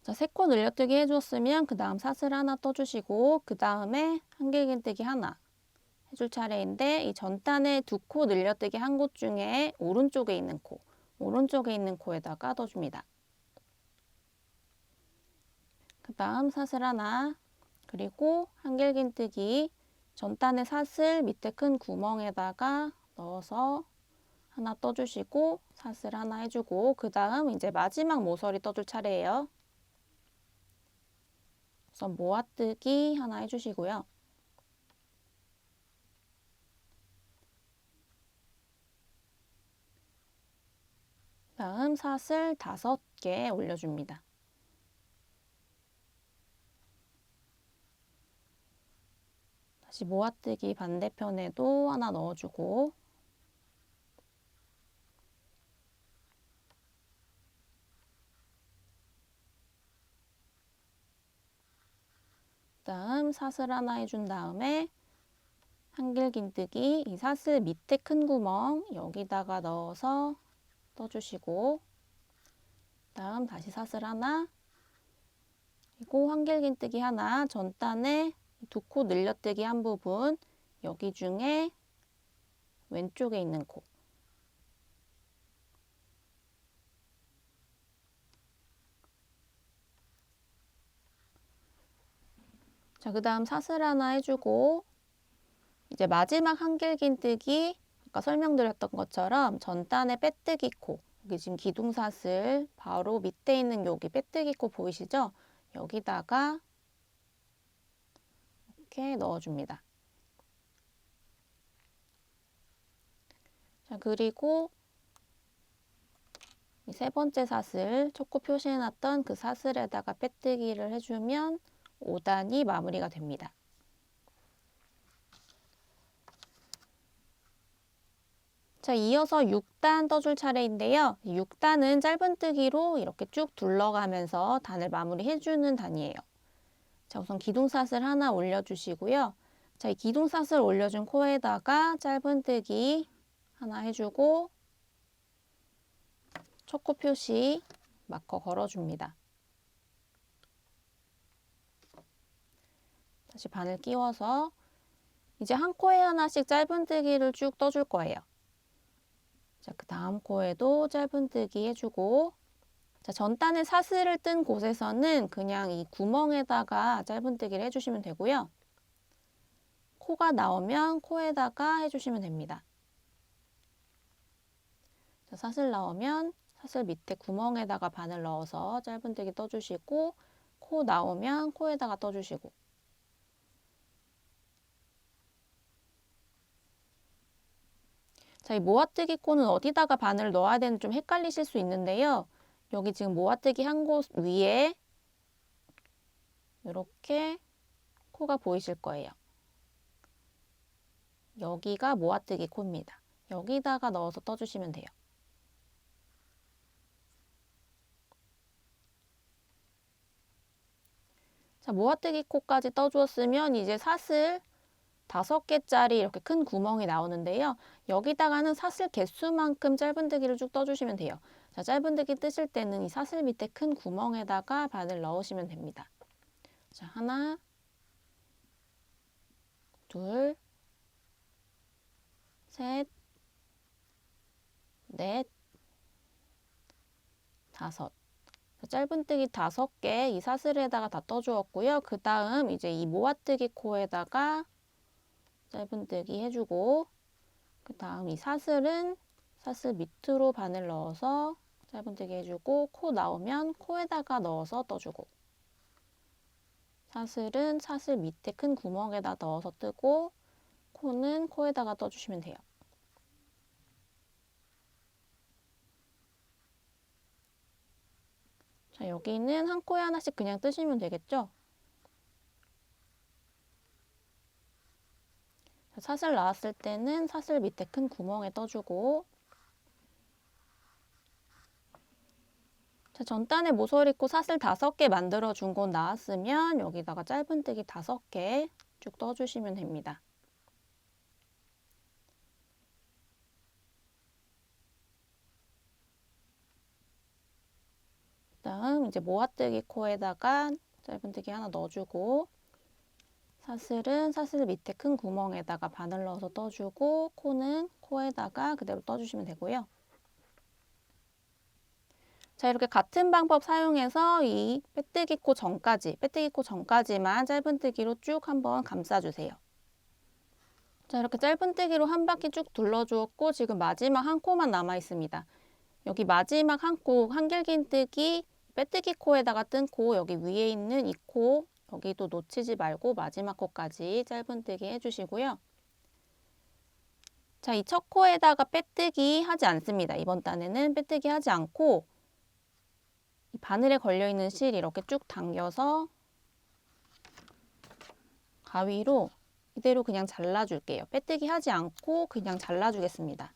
자, 3코 늘려뜨기 해줬으면 그 다음 사슬 하나 떠주시고 그 다음에 한길긴뜨기 하나 해줄 차례인데 이 전단에 2코 늘려뜨기 한 곳 중에 오른쪽에 있는 코에다가 떠줍니다. 그 다음 사슬 하나, 그리고 한길긴뜨기 전단의 사슬 밑에 큰 구멍에다가 넣어서 하나 떠주시고 사슬 하나 해주고 그 다음 이제 마지막 모서리 떠줄 차례예요. 우선 모아뜨기 하나 해주시고요. 다음 사슬 5개 올려줍니다. 다시 모아뜨기 반대편에도 하나 넣어주고 다음 사슬 하나 해준 다음에 한길긴뜨기 이 사슬 밑에 큰 구멍 여기다가 넣어서 떠주시고 다음 다시 사슬 하나 그리고 한길긴뜨기 하나 전단에 2코 늘려뜨기 한 부분 여기 중에 왼쪽에 있는 코 자, 그 다음 사슬 하나 해주고 이제 마지막 한길긴뜨기 아까 설명드렸던 것처럼 전단의 빼뜨기 코 여기 지금 기둥사슬 바로 밑에 있는 여기 빼뜨기 코 보이시죠? 여기다가 이렇게 넣어줍니다. 자, 그리고 이 3번째 사슬 첫 코 표시해놨던 그 사슬에다가 빼뜨기를 해주면 5단이 마무리가 됩니다. 자, 이어서 6단 떠줄 차례인데요. 6단은 짧은뜨기로 이렇게 쭉 둘러가면서 단을 마무리해주는 단이에요. 자, 우선 기둥사슬 하나 올려주시고요. 자, 이 기둥사슬 올려준 코에다가 짧은뜨기 하나 해주고 첫 코 표시 마커 걸어줍니다. 다시 바늘 끼워서 이제 한 코에 하나씩 짧은뜨기를 쭉 떠줄 거예요. 자, 그 다음 코에도 짧은뜨기 해주고, 자, 전단에 사슬을 뜬 곳에서는 그냥 이 구멍에다가 짧은뜨기를 해주시면 되고요. 코가 나오면 코에다가 해주시면 됩니다. 자, 사슬 나오면 사슬 밑에 구멍에다가 바늘 넣어서 짧은뜨기 떠주시고, 코 나오면 코에다가 떠주시고. 자, 이 모아뜨기 코는 어디다가 바늘을 넣어야 되는지 좀 헷갈리실 수 있는데요. 여기 지금 모아뜨기 한 곳 위에 이렇게 코가 보이실 거예요. 여기가 모아뜨기 코입니다. 여기다가 넣어서 떠주시면 돼요. 자, 모아뜨기 코까지 떠주었으면 이제 사슬 5개짜리 이렇게 큰 구멍이 나오는데요. 여기다가는 사슬 개수만큼 짧은뜨기를 쭉 떠주시면 돼요. 자, 짧은뜨기 뜨실 때는 이 사슬 밑에 큰 구멍에다가 바늘 넣으시면 됩니다. 자, 하나, 둘, 셋, 넷, 다섯. 짧은뜨기 5개 이 사슬에다가 다 떠주었고요. 그 다음 이제 이 모아뜨기 코에다가 짧은뜨기 해주고, 그 다음 이 사슬은 사슬 밑으로 바늘 넣어서 짧은뜨기 해주고, 코 나오면 코에다가 넣어서 떠주고, 사슬은 사슬 밑에 큰 구멍에다 넣어서 뜨고, 코는 코에다가 떠주시면 돼요. 자, 여기는 한 코에 하나씩 그냥 뜨시면 되겠죠? 자, 사슬 나왔을 때는 사슬 밑에 큰 구멍에 떠주고, 자, 전단에 모서리코 사슬 5개 만들어 준 곳 나왔으면 여기다가 짧은뜨기 5개 쭉 떠주시면 됩니다. 다음 이제 모아뜨기 코에다가 짧은뜨기 하나 넣어주고, 사슬은 사슬 밑에 큰 구멍에다가 바늘 넣어서 떠주고, 코는 코에다가 그대로 떠주시면 되고요. 자, 이렇게 같은 방법 사용해서 이 빼뜨기 코 전까지만 짧은뜨기로 쭉 한번 감싸주세요. 자, 이렇게 짧은뜨기로 한 바퀴 쭉 둘러주었고, 지금 마지막 한 코만 남아 있습니다. 여기 마지막 한 코, 한길긴뜨기 빼뜨기 코에다가 뜬 코, 여기 위에 있는 이 코, 여기도 놓치지 말고 마지막 코까지 짧은뜨기 해주시고요. 자, 이 첫 코에다가 빼뜨기 하지 않습니다. 이번 단에는 빼뜨기 하지 않고 이 바늘에 걸려있는 실 이렇게 쭉 당겨서 가위로 이대로 그냥 잘라줄게요. 빼뜨기 하지 않고 그냥 잘라주겠습니다.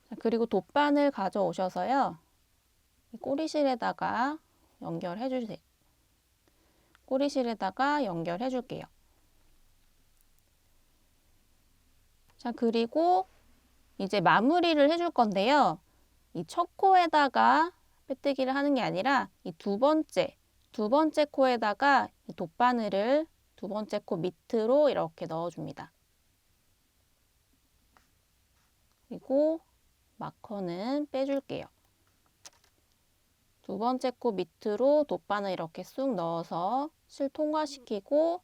자, 그리고 돗바늘 가져오셔서요. 꼬리실에다가 연결해 주세요. 꼬리실에다가 연결해 줄게요. 자, 그리고 이제 마무리를 해줄 건데요. 이 첫 코에다가 빼뜨기를 하는 게 아니라 이 두 번째 코에다가 이 돗바늘을 두 번째 코 밑으로 이렇게 넣어줍니다. 그리고 마커는 빼줄게요. 두 번째 코 밑으로 돗바늘 이렇게 쑥 넣어서 실 통과시키고,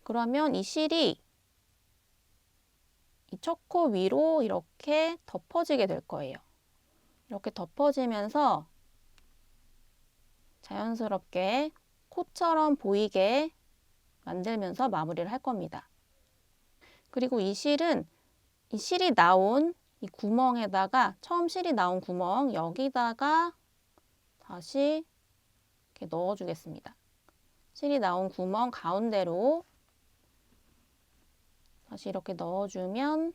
그러면 이 실이 이 첫 코 위로 이렇게 덮어지게 될 거예요. 이렇게 덮어지면서 자연스럽게 코처럼 보이게 만들면서 마무리를 할 겁니다. 그리고 이 실은 이 실이 나온 이 구멍에다가, 처음 실이 나온 구멍 여기다가 다시 이렇게 넣어주겠습니다. 실이 나온 구멍 가운데로 다시 이렇게 넣어주면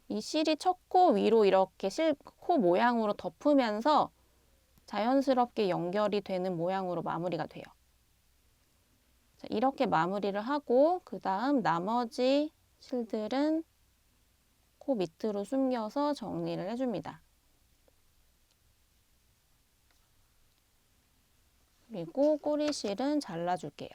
이 실이 첫 코 위로 이렇게 코 모양으로 덮으면서 자연스럽게 연결이 되는 모양으로 마무리가 돼요. 자, 이렇게 마무리를 하고 그 다음 나머지 실들은 코 밑으로 숨겨서 정리를 해줍니다. 그리고 꼬리실은 잘라줄게요.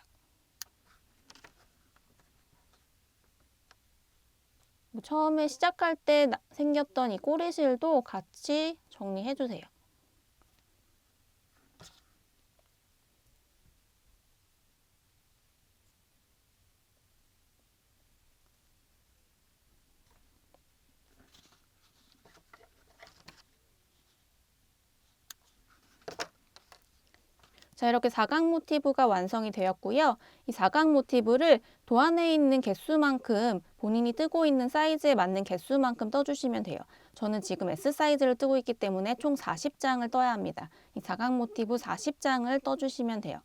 처음에 시작할 때 생겼던 이 꼬리실도 같이 정리해주세요. 자, 이렇게 사각 모티브가 완성이 되었고요. 이 사각 모티브를 도안에 있는 개수만큼 본인이 뜨고 있는 사이즈에 맞는 개수만큼 떠주시면 돼요. 저는 지금 S 사이즈를 뜨고 있기 때문에 총 40장을 떠야 합니다. 이 사각 모티브 40장을 떠주시면 돼요.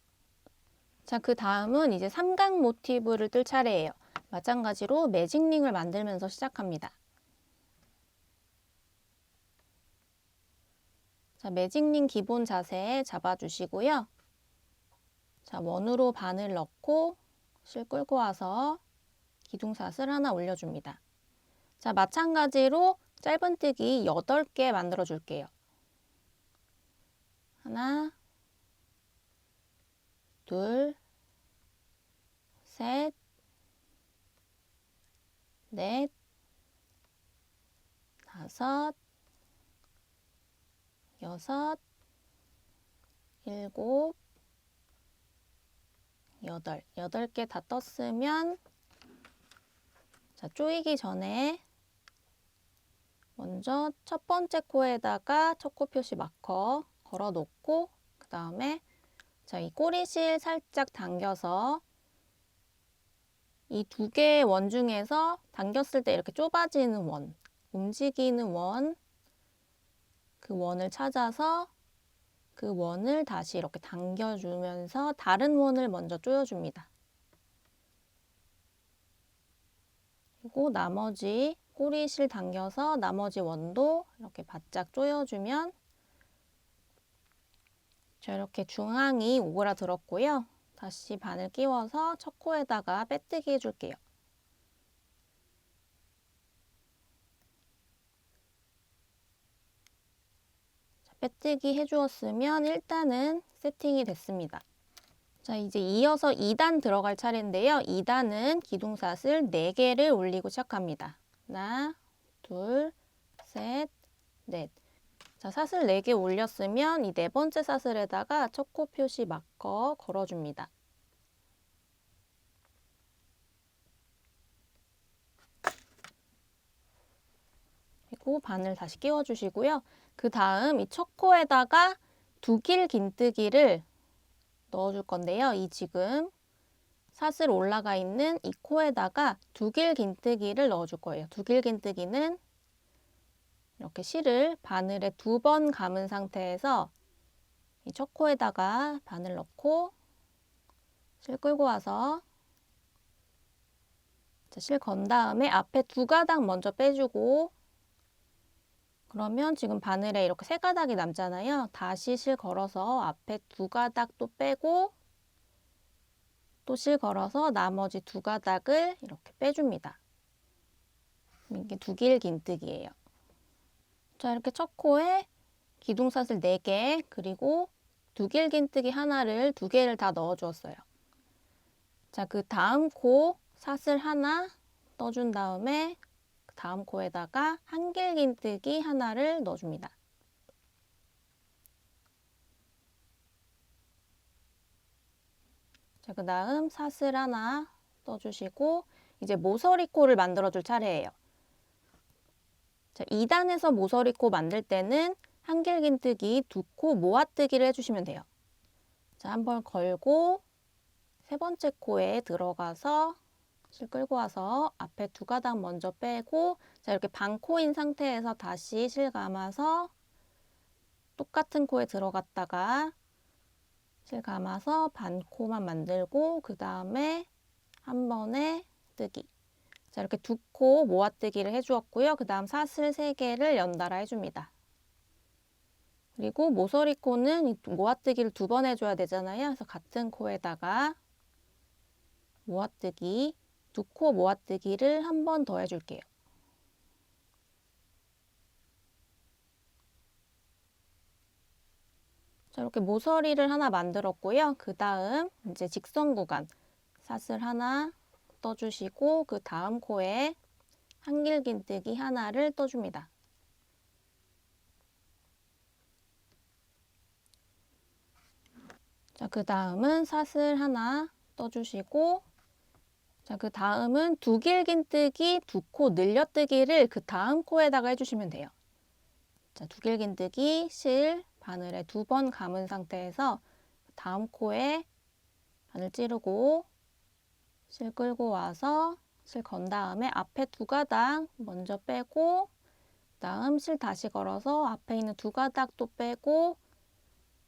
자, 그 다음은 이제 삼각 모티브를 뜰 차례예요. 마찬가지로 매직링을 만들면서 시작합니다. 자, 매직링 기본 자세 잡아주시고요. 자, 원으로 바늘 넣고 실 끌고 와서 기둥사슬 하나 올려줍니다. 자, 마찬가지로 짧은뜨기 8개 만들어 줄게요. 하나, 둘, 셋, 넷, 다섯, 여섯, 일곱, 여덟. 8개 다 떴으면 자, 조이기 전에 먼저 첫 번째 코에다가 첫 코 표시 마커 걸어 놓고 그 다음에 자, 이 꼬리실 살짝 당겨서 이 2개의 원 중에서 당겼을 때 이렇게 좁아지는 원, 움직이는 원, 그 원을 찾아서 그 원을 다시 이렇게 당겨주면서 다른 원을 먼저 조여줍니다. 그리고 나머지 꼬리실 당겨서 나머지 원도 이렇게 바짝 조여주면 자, 이렇게 중앙이 오그라들었고요. 다시 바늘 끼워서 첫 코에다가 빼뜨기 해줄게요. 자, 빼뜨기 해주었으면 일단은 세팅이 됐습니다. 자, 이제 이어서 2단 들어갈 차례인데요. 2단은 기둥사슬 4개를 올리고 시작합니다. 하나, 둘, 셋, 넷. 자, 사슬 4개 올렸으면 이 4번째 사슬에다가 첫 코 표시 마커 걸어줍니다. 그리고 바늘 다시 끼워주시고요. 그 다음 이 첫 코에다가 두길 긴뜨기를 넣어줄 건데요. 이 지금 사슬 올라가 있는 이 코에다가 두길 긴뜨기를 넣어줄 거예요. 두길 긴뜨기는 이렇게 실을 바늘에 2번 감은 상태에서 이 첫 코에다가 바늘 넣고 실 끌고 와서 실 건 다음에 앞에 2가닥 먼저 빼주고 그러면 지금 바늘에 이렇게 3가닥이 남잖아요. 다시 실 걸어서 앞에 2가닥 또 빼고 또 실 걸어서 나머지 2가닥을 이렇게 빼줍니다. 이게 두길 긴뜨기예요. 자, 이렇게 첫 코에 기둥사슬 4개 그리고 두길 긴뜨기 하나를 2개를 다 넣어 주었어요. 자, 그 다음 코 사슬 하나 떠준 다음에 그 다음 코에다가 한길 긴뜨기 하나를 넣어줍니다. 자, 그 다음 사슬 하나 떠주시고 이제 모서리 코를 만들어 줄 차례예요. 자, 2단에서 모서리 코 만들 때는 한길 긴뜨기 2코 모아뜨기를 해주시면 돼요. 자, 한번 걸고 3번째 코에 들어가서 실 끌고 와서 앞에 2가닥 먼저 빼고 자, 이렇게 반코인 상태에서 다시 실 감아서 똑같은 코에 들어갔다가 실 감아서 반코만 만들고 그 다음에 한 번에 뜨기. 자, 이렇게 2코 모아뜨기를 해주었고요. 그 다음 사슬 3개를 연달아 해줍니다. 그리고 모서리 코는 모아뜨기를 2번 해줘야 되잖아요. 그래서 같은 코에다가 모아뜨기, 2코 모아뜨기를 한 번 더 해줄게요. 자, 이렇게 모서리를 하나 만들었고요. 그 다음 이제 직선 구간 사슬 하나 떠주시고 그 다음 코에 한길긴뜨기 하나를 떠줍니다. 자, 그 다음은 사슬 하나 떠주시고 자, 그 다음은 두길긴뜨기 두 코 늘려뜨기를 그 다음 코에다가 해주시면 돼요. 자, 두길긴뜨기 실 바늘에 2번 감은 상태에서 다음 코에 바늘 찌르고 실 끌고 와서 실 건 다음에 앞에 2가닥 먼저 빼고 다음 실 다시 걸어서 앞에 있는 2가닥 또 빼고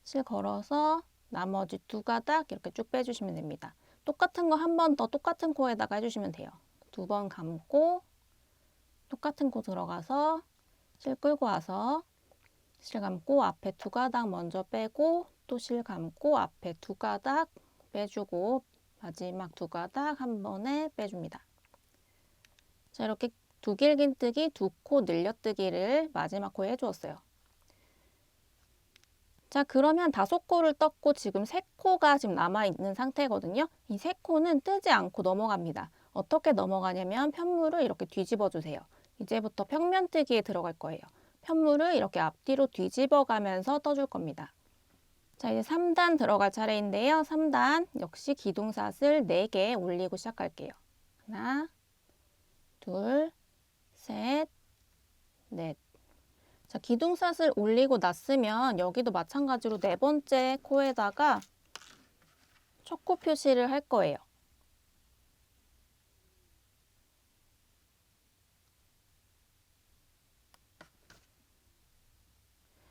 실 걸어서 나머지 2가닥 이렇게 쭉 빼주시면 됩니다. 똑같은 거 한 번 더 똑같은 코에다가 해주시면 돼요. 2번 감고 똑같은 코 들어가서 실 끌고 와서 실 감고 앞에 2가닥 먼저 빼고 또 실 감고 앞에 2가닥 빼주고 마지막 2가닥 한 번에 빼줍니다. 자, 이렇게 두길긴뜨기 두 코 늘려뜨기를 마지막 코에 해주었어요. 자, 그러면 5코를 떴고 지금 3코가 지금 남아있는 상태거든요. 이 3코는 뜨지 않고 넘어갑니다. 어떻게 넘어가냐면 편물을 이렇게 뒤집어 주세요. 이제부터 평면뜨기에 들어갈 거예요. 편물을 이렇게 앞뒤로 뒤집어 가면서 떠줄 겁니다. 자, 이제 3단 들어갈 차례인데요. 3단 역시 기둥사슬 4개 올리고 시작할게요. 하나, 둘, 셋, 넷. 자, 기둥사슬 올리고 났으면 여기도 마찬가지로 4번째 코에다가 첫 코 표시를 할 거예요.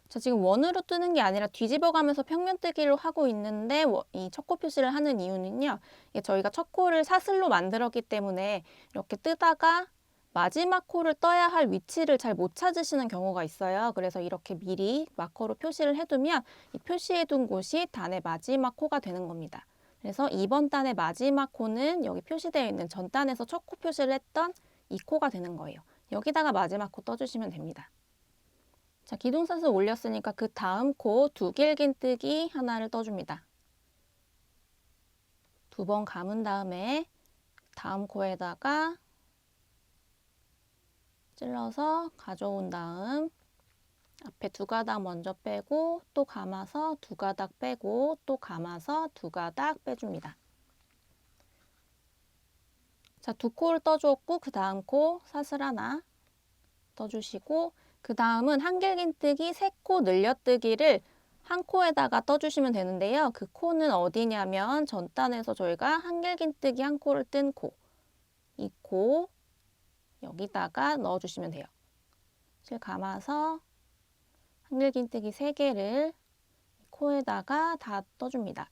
자, 지금 원으로 뜨는 게 아니라 뒤집어 가면서 평면뜨기를 하고 있는데 이 첫 코 표시를 하는 이유는요. 이게 저희가 첫 코를 사슬로 만들었기 때문에 이렇게 뜨다가 마지막 코를 떠야 할 위치를 잘 못 찾으시는 경우가 있어요. 그래서 이렇게 미리 마커로 표시를 해두면 이 표시해둔 곳이 단의 마지막 코가 되는 겁니다. 그래서 이번 단의 마지막 코는 여기 표시되어 있는 전 단에서 첫 코 표시를 했던 이 코가 되는 거예요. 여기다가 마지막 코 떠주시면 됩니다. 자, 기둥사슬 올렸으니까 그 다음 코 두길긴뜨기 하나를 떠줍니다. 2번 감은 다음에 다음 코에다가 찔러서 가져온 다음 앞에 2가닥 먼저 빼고 또 감아서 2가닥 빼고 또 감아서 2가닥 빼줍니다. 자, 2코를 떠주었고 그 다음 코 사슬 하나 떠주시고 그 다음은 한길긴뜨기 3코 늘려뜨기를 한 코에다가 떠주시면 되는데요. 그 코는 어디냐면 전단에서 저희가 한길긴뜨기 한 코를 뜬 코, 이 코 여기다가 넣어주시면 돼요. 실 감아서 한길긴뜨기 3개를 코에다가 다 떠줍니다.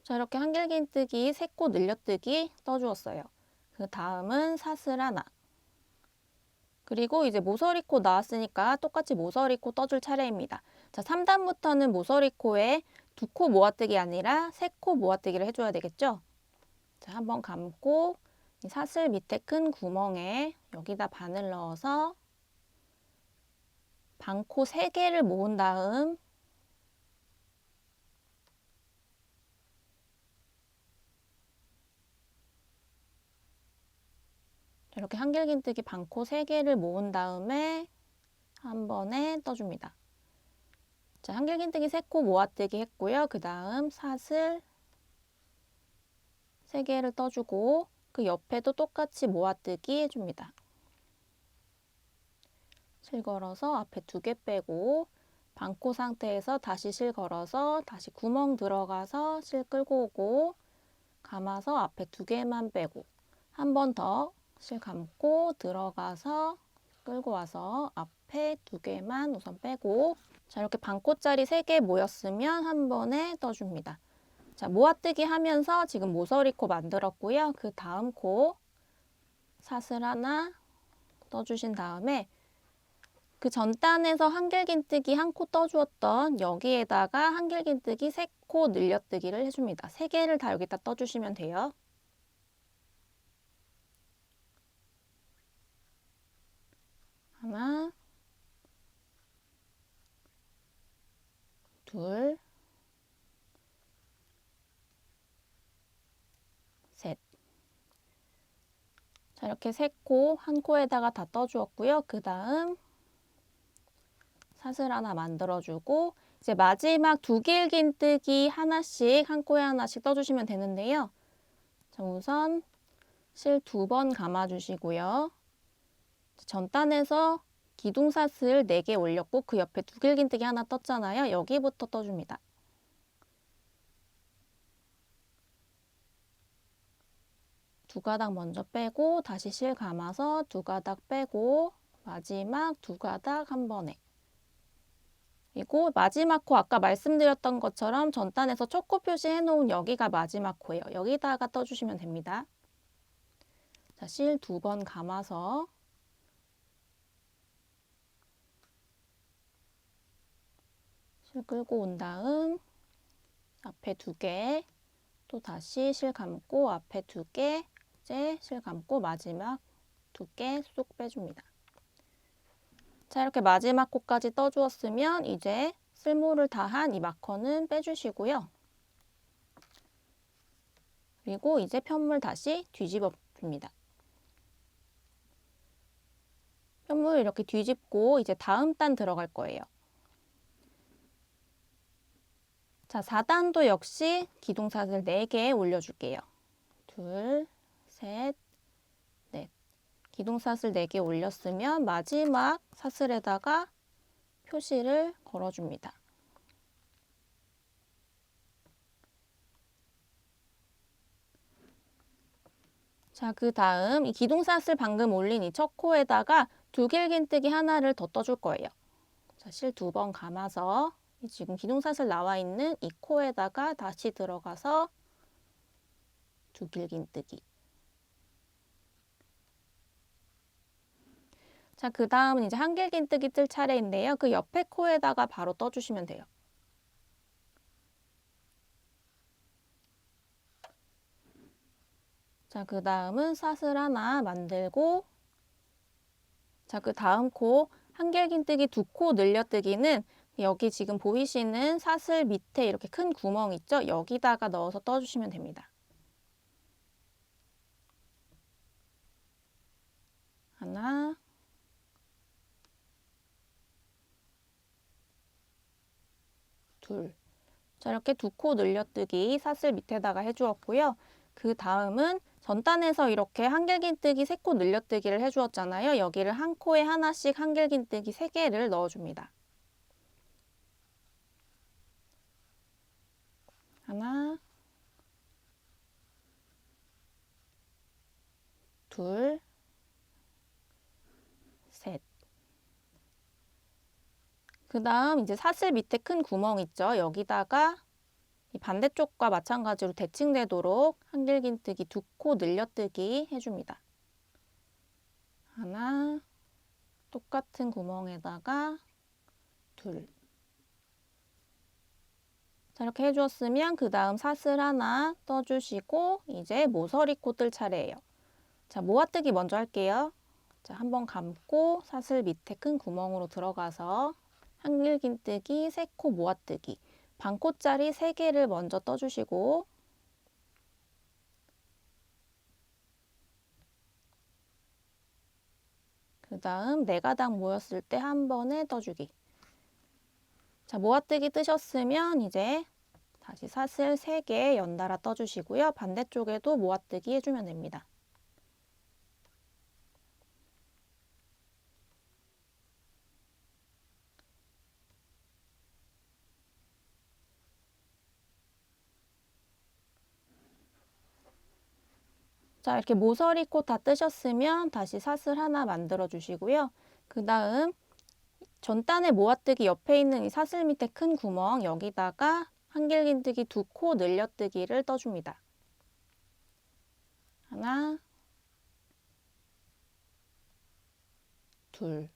자, 이렇게 한길긴뜨기 3코 늘려뜨기 떠주었어요. 그 다음은 사슬 하나. 그리고 이제 모서리코 나왔으니까 똑같이 모서리코 떠줄 차례입니다. 자, 3단부터는 모서리코에 2코 모아뜨기 아니라 3코 모아뜨기를 해줘야 되겠죠? 자, 한번 감고 이 사슬 밑에 큰 구멍에 여기다 바늘 넣어서 반코 3개를 모은 다음 이렇게 한길긴뜨기 반코 3개를 모은 다음에 한 번에 떠줍니다. 자, 한길긴뜨기 3코 모아뜨기 했고요. 그 다음 사슬 3개를 떠주고 그 옆에도 똑같이 모아뜨기 해줍니다. 실 걸어서 앞에 2개 빼고 반코 상태에서 다시 실 걸어서 다시 구멍 들어가서 실 끌고 오고 감아서 앞에 2개만 빼고 한 번 더 실 감고 들어가서 끌고 와서 앞에 2개만 우선 빼고 자, 이렇게 반코짜리 3개 모였으면 한 번에 떠줍니다. 자, 모아뜨기 하면서 지금 모서리코 만들었고요. 그 다음 코 사슬 하나 떠주신 다음에 그 전단에서 한길긴뜨기 한 코 떠주었던 여기에다가 한길긴뜨기 3코 늘려뜨기를 해줍니다. 3개를 다 여기다 떠주시면 돼요. 둘, 셋. 자, 이렇게 세 코, 한 코에다가 다 떠주었고요. 그 다음 사슬 하나 만들어주고 이제 마지막 두 길긴뜨기 하나씩 한 코에 하나씩 떠주시면 되는데요. 자, 우선 실 2번 감아주시고요. 전단에서 기둥사슬 4개 올렸고 그 옆에 두 길긴뜨기 하나 떴잖아요. 여기부터 떠줍니다. 두 가닥 먼저 빼고 다시 실 감아서 두 가닥 빼고 마지막 두 가닥 한 번에. 그리고 마지막 코 아까 말씀드렸던 것처럼 전단에서 첫 코 표시해 놓은 여기가 마지막 코예요. 여기다가 떠주시면 됩니다. 자, 실 2번 감아서 실 끌고 온 다음 앞에 2개, 또 다시 실 감고 앞에 2개, 이제 실 감고 마지막 2개 쏙 빼줍니다. 자, 이렇게 마지막 코까지 떠주었으면 이제 쓸모를 다한 이 마커는 빼주시고요. 그리고 이제 편물 다시 뒤집어 줍니다. 편물 이렇게 뒤집고 이제 다음 단 들어갈 거예요. 자, 4단도 역시 기둥사슬 4개 올려줄게요. 둘, 셋, 넷. 기둥사슬 4개 올렸으면 마지막 사슬에다가 표시를 걸어줍니다. 자, 그 다음 이 기둥사슬 방금 올린 이 첫 코에다가 두 길긴뜨기 하나를 더 떠줄 거예요. 자, 실 2번 감아서 지금 기둥사슬 나와 있는 이 코에다가 다시 들어가서 두 길긴뜨기. 자, 그 다음은 이제 한 길긴뜨기 뜰 차례인데요. 그 옆에 코에다가 바로 떠주시면 돼요. 자, 그 다음은 사슬 하나 만들고, 자, 그 다음 코 한 길긴뜨기 2코 늘려뜨기는 여기 지금 보이시는 사슬 밑에 이렇게 큰 구멍 있죠? 여기다가 넣어서 떠주시면 됩니다. 하나, 둘. 자, 이렇게 2코 늘려뜨기 사슬 밑에다가 해주었고요. 그 다음은 전단에서 이렇게 한길긴뜨기 3코 늘려뜨기를 해주었잖아요. 여기를 한 코에 하나씩 한길긴뜨기 3개를 넣어줍니다. 하나, 둘, 셋. 그 다음 이제 사슬 밑에 큰 구멍 있죠. 여기다가 이 반대쪽과 마찬가지로 대칭되도록 한길긴뜨기 2코 늘려뜨기 해줍니다. 하나, 똑같은 구멍에다가 둘. 자, 이렇게 해주었으면 그 다음 사슬 하나 떠주시고 이제 모서리 코 뜰 차례예요. 자, 모아뜨기 먼저 할게요. 자, 한번 감고 사슬 밑에 큰 구멍으로 들어가서 한길긴뜨기 3코 모아뜨기 반코짜리 3개를 먼저 떠주시고 그 다음 4가닥 모였을 때 한 번에 떠주기. 자, 모아뜨기 뜨셨으면 이제 다시 사슬 3개 연달아 떠주시고요. 반대쪽에도 모아뜨기 해주면 됩니다. 자, 이렇게 모서리 코 다 뜨셨으면 다시 사슬 하나 만들어 주시고요. 그 다음 전단의 모아뜨기 옆에 있는 이 사슬 밑에 큰 구멍 여기다가 한길긴뜨기 2코 늘려뜨기를 떠줍니다. 하나, 둘.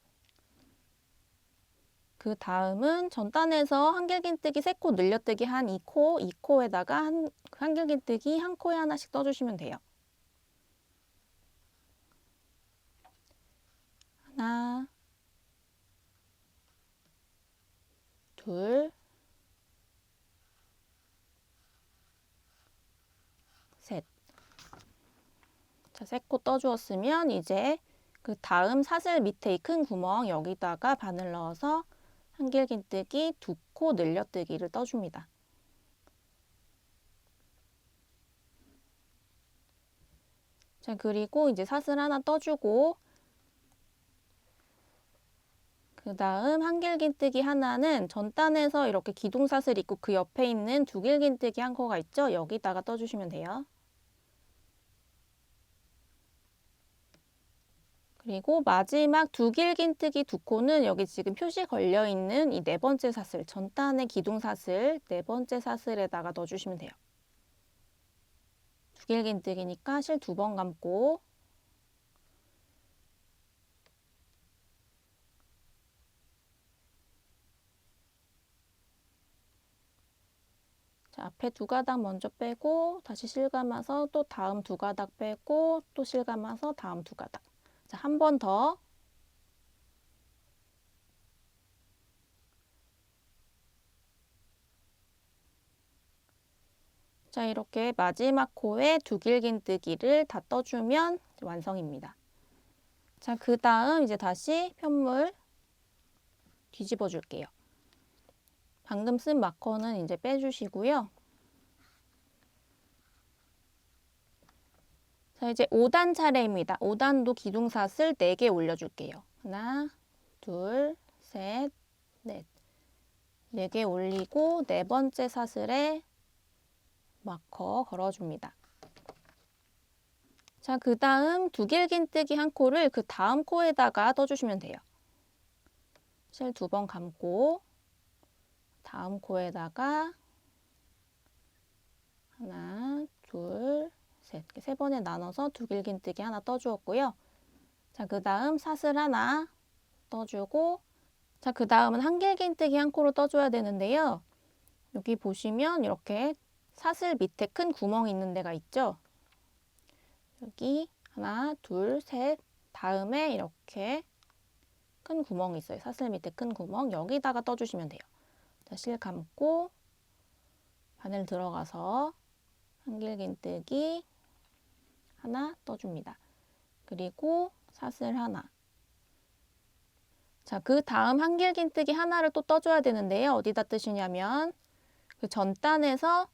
그 다음은 전단에서 한길긴뜨기 3코 늘려뜨기 한 2코에다가 한길긴뜨기 한 코에 하나씩 떠주시면 돼요. 하나, 둘, 셋. 자, 3코 떠주었으면 이제 그 다음 사슬 밑에 이 큰 구멍 여기다가 바늘 넣어서 한길긴뜨기 2코 늘려뜨기를 떠줍니다. 자, 그리고 이제 사슬 하나 떠주고 그 다음 한길긴뜨기 하나는 전단에서 이렇게 기둥사슬 있고 그 옆에 있는 두길긴뜨기 한 코가 있죠? 여기다가 떠주시면 돼요. 그리고 마지막 두길긴뜨기 2코는 여기 지금 표시 걸려있는 이 4번째 사슬, 전단의 기둥사슬 4번째 사슬에다가 넣어주시면 돼요. 두길긴뜨기니까 실 2번 감고 자, 앞에 2가닥 먼저 빼고 다시 실 감아서 또 다음 2가닥 빼고 또 실 감아서 다음 2가닥. 자, 한 번 더. 자, 이렇게 마지막 코에 두길긴뜨기를 다 떠주면 완성입니다. 자, 그 다음 이제 다시 편물 뒤집어 줄게요. 방금 쓴 마커는 이제 빼주시고요. 자, 이제 5단 차례입니다. 5단도 기둥사슬 4개 올려줄게요. 하나, 둘, 셋, 넷. 4개 올리고 4번째 사슬에 마커 걸어줍니다. 자, 그 다음 두길긴뜨기 한 코를 그 다음 코에다가 떠주시면 돼요. 실 2번 감고 다음 코에다가 하나, 둘, 셋. 3번에 나눠서 두길긴뜨기 하나 떠주었고요. 자, 그 다음 사슬 하나 떠주고 자, 그 다음은 한길긴뜨기 한 코로 떠줘야 되는데요. 여기 보시면 이렇게 사슬 밑에 큰 구멍이 있는 데가 있죠. 여기 하나, 둘, 셋. 다음에 이렇게 큰 구멍이 있어요. 사슬 밑에 큰 구멍. 여기다가 떠주시면 돼요. 자, 실 감고 바늘 들어가서 한길긴뜨기 하나 떠줍니다. 그리고 사슬 하나. 자, 그 다음 한길긴뜨기 하나를 또 떠줘야 되는데요. 어디다 뜨시냐면 그 전단에서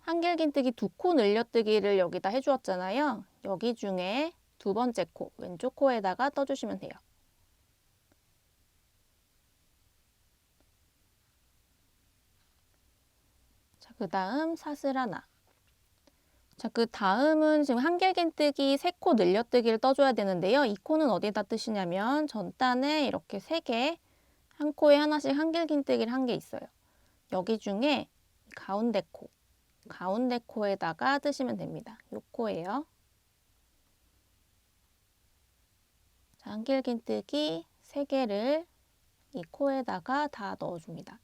한길긴뜨기 2코 늘려뜨기를 여기다 해주었잖아요. 여기 중에 2번째 코, 왼쪽 코에다가 떠주시면 돼요. 자, 그 다음 사슬 하나. 자, 그 다음은 지금 한길긴뜨기 3코 늘려뜨기를 떠줘야 되는데요. 이 코는 어디다 뜨시냐면 전단에 이렇게 3개, 한 코에 하나씩 한길긴뜨기를 한 개 있어요. 여기 중에 가운데 코에다가 뜨시면 됩니다. 요 코예요. 자, 한길긴뜨기 3개를 이 코에다가 다 넣어줍니다.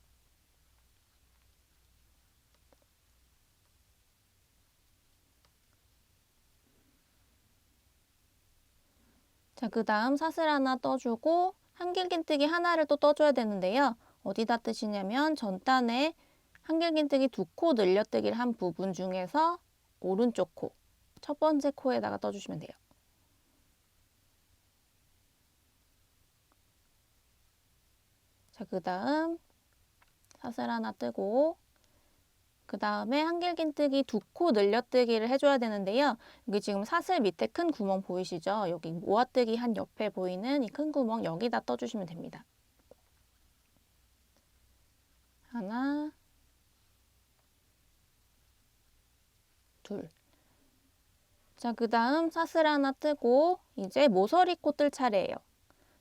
자, 그 다음 사슬 하나 떠주고 한길긴뜨기 하나를 또 떠줘야 되는데요. 어디다 뜨시냐면 전단에 한길긴뜨기 2코 늘려뜨기를 한 부분 중에서 오른쪽 코, 첫 번째 코에다가 떠주시면 돼요. 자, 그 다음 사슬 하나 뜨고 그 다음에 한길긴뜨기 2코 늘려뜨기를 해줘야 되는데요. 여기 지금 사슬 밑에 큰 구멍 보이시죠? 여기 모아뜨기 한 옆에 보이는 이 큰 구멍 여기다 떠주시면 됩니다. 하나, 둘. 자, 그 다음 사슬 하나 뜨고 이제 모서리 코 뜰 차례예요.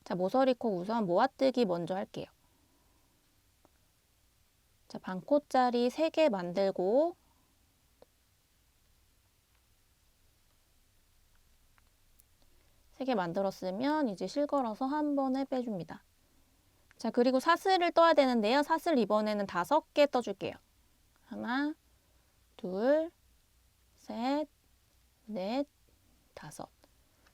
자, 모서리 코 우선 모아뜨기 먼저 할게요. 자, 반코짜리 3개 만들고 3개 만들었으면 이제 실 걸어서 한 번에 빼줍니다. 자, 그리고 사슬을 떠야 되는데요. 사슬 이번에는 5개 떠줄게요. 하나, 둘, 셋, 넷, 5.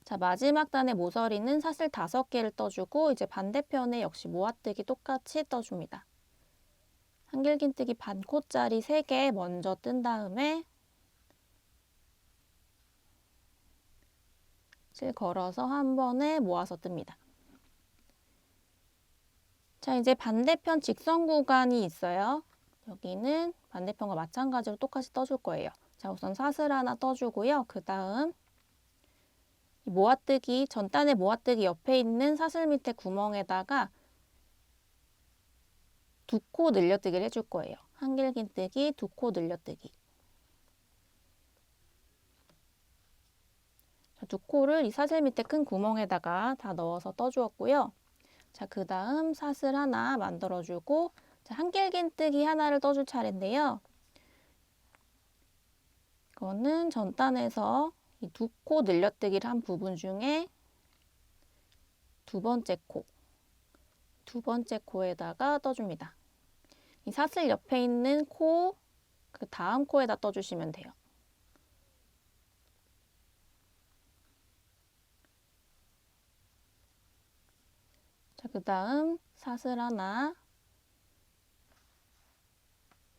자, 마지막 단의 모서리는 사슬 5개를 떠주고 이제 반대편에 역시 모아뜨기 똑같이 떠줍니다. 한길긴뜨기 반코짜리 3개 먼저 뜬 다음에 실 걸어서 한 번에 모아서 뜹니다. 자, 이제 반대편 직선 구간이 있어요. 여기는 반대편과 마찬가지로 똑같이 떠줄 거예요. 자, 우선 사슬 하나 떠주고요. 그 다음 모아뜨기, 전단의 모아뜨기 옆에 있는 사슬 밑에 구멍에다가 2코 늘려뜨기를 해줄 거예요. 한길긴뜨기, 2코 늘려뜨기. 자, 2코를 이 사슬 밑에 큰 구멍에다가 다 넣어서 떠주었고요. 자, 그 다음 사슬 하나 만들어주고, 자, 한길긴뜨기 하나를 떠줄 차례인데요. 이거는 전단에서 이 2코 늘려뜨기를 한 부분 중에 두 번째 코에다가 떠줍니다. 이 사슬 옆에 있는 코, 그 다음 코에다 떠주시면 돼요. 자, 그 다음 사슬 하나,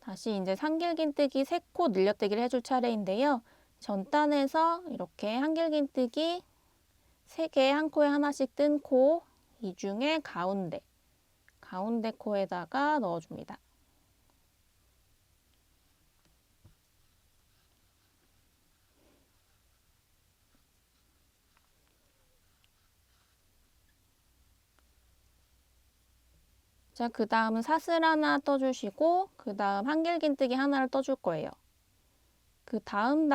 다시 이제 한길긴뜨기 3코 늘려뜨기를 해줄 차례인데요. 전단에서 이렇게 한길긴뜨기 3개 한 코에 하나씩 뜬 코, 이 중에 가운데 코에다가 넣어줍니다. 자, 그 다음은 사슬 하나 떠주시고, 그 다음 한길긴뜨기 하나를 떠줄 거예요. 그 다음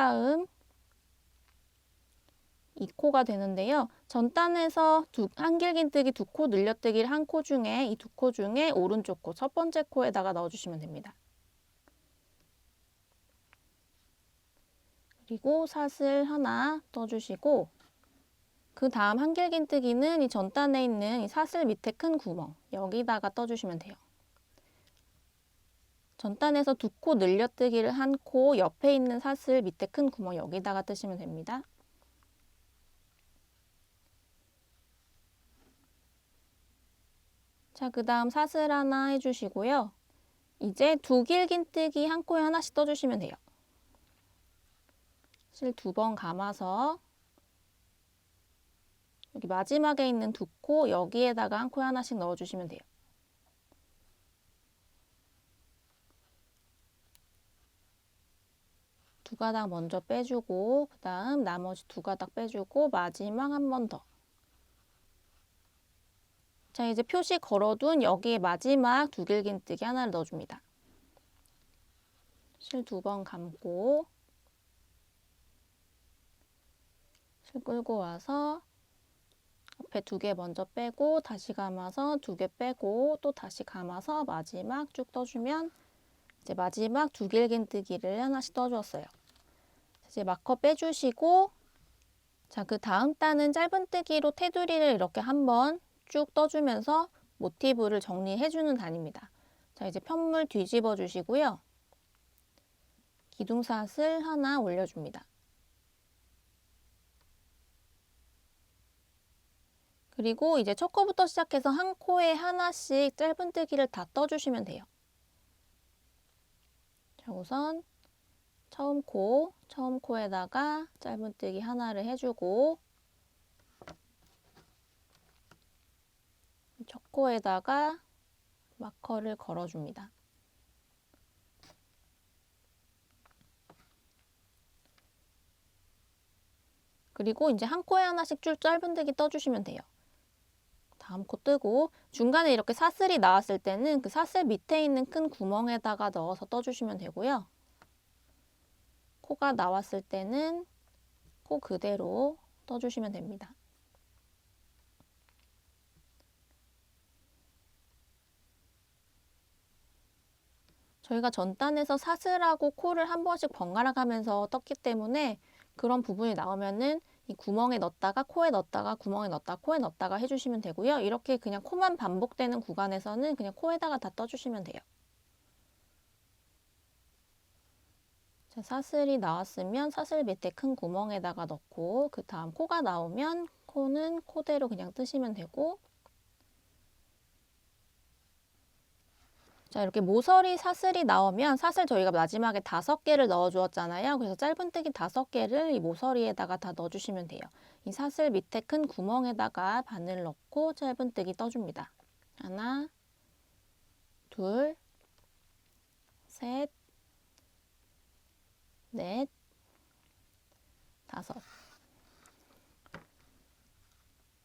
2코가 되는데요. 전단에서 한길긴뜨기 2코 늘려뜨기를 한 코 중에 이 2코 중에 오른쪽 코, 첫 번째 코에다가 넣어주시면 됩니다. 그리고 사슬 하나 떠주시고, 그 다음 한길긴뜨기는 이 전단에 있는 이 사슬 밑에 큰 구멍, 여기다가 떠주시면 돼요. 전단에서 2코 늘려뜨기를 한 코 옆에 있는 사슬 밑에 큰 구멍 여기다가 뜨시면 됩니다. 자, 그 다음 사슬 하나 해주시고요. 이제 두길긴뜨기 한 코에 하나씩 떠주시면 돼요. 실 2번 감아서 여기 마지막에 있는 2코 여기에다가 한 코에 하나씩 넣어주시면 돼요. 두 가닥 먼저 빼주고 그 다음 나머지 2가닥 빼주고 마지막 한 번 더. 자, 이제 표시 걸어둔 여기에 마지막 두길긴뜨기 하나를 넣어줍니다. 실 2번 감고 실 끌고 와서 옆에 2개 먼저 빼고 다시 감아서 2개 빼고 또 다시 감아서 마지막 쭉 떠주면 이제 마지막 두길긴뜨기를 하나씩 떠주었어요. 이제 마커 빼주시고 자, 그 다음 단은 짧은뜨기로 테두리를 이렇게 한번 쭉 떠주면서 모티브를 정리해주는 단입니다. 자, 이제 편물 뒤집어 주시고요. 기둥사슬 하나 올려줍니다. 그리고 이제 첫 코부터 시작해서 한 코에 하나씩 짧은뜨기를 다 떠주시면 돼요. 자, 우선 처음 코에다가 짧은뜨기 하나를 해주고 첫 코에다가 마커를 걸어줍니다. 그리고 이제 한 코에 하나씩 쭉 짧은뜨기 떠주시면 돼요. 다음 코 뜨고 중간에 이렇게 사슬이 나왔을 때는 그 사슬 밑에 있는 큰 구멍에다가 넣어서 떠주시면 되고요. 코가 나왔을 때는 코 그대로 떠주시면 됩니다. 저희가 전단에서 사슬하고 코를 한 번씩 번갈아 가면서 떴기 때문에 그런 부분이 나오면은 이 구멍에 넣었다가 코에 넣었다가 구멍에 넣었다가 코에 넣었다가 해주시면 되고요. 이렇게 그냥 코만 반복되는 구간에서는 그냥 코에다가 다 떠주시면 돼요. 자, 사슬이 나왔으면 사슬 밑에 큰 구멍에다가 넣고 그 다음 코가 나오면 코는 코대로 그냥 뜨시면 되고 자, 이렇게 모서리 사슬이 나오면 사슬 저희가 마지막에 5개를 넣어 주었잖아요. 그래서 짧은뜨기 5개를 이 모서리에다가 다 넣어 주시면 돼요. 이 사슬 밑에 큰 구멍에다가 바늘 넣고 짧은뜨기 떠줍니다. 하나, 둘, 셋, 넷, 다섯.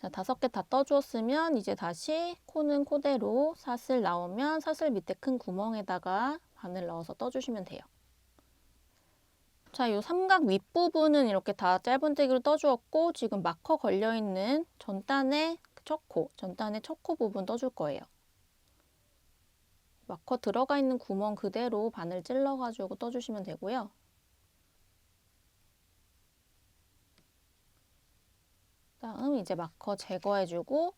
자, 5개 다 떠주었으면 이제 다시 코는 코대로 사슬 나오면 사슬 밑에 큰 구멍에다가 바늘 넣어서 떠주시면 돼요. 자, 이 삼각 윗부분은 이렇게 다 짧은뜨기로 떠주었고 지금 마커 걸려있는 전단의 첫 코 부분 떠줄 거예요. 마커 들어가 있는 구멍 그대로 바늘 찔러가지고 떠주시면 되고요. 다음 이제 마커 제거해주고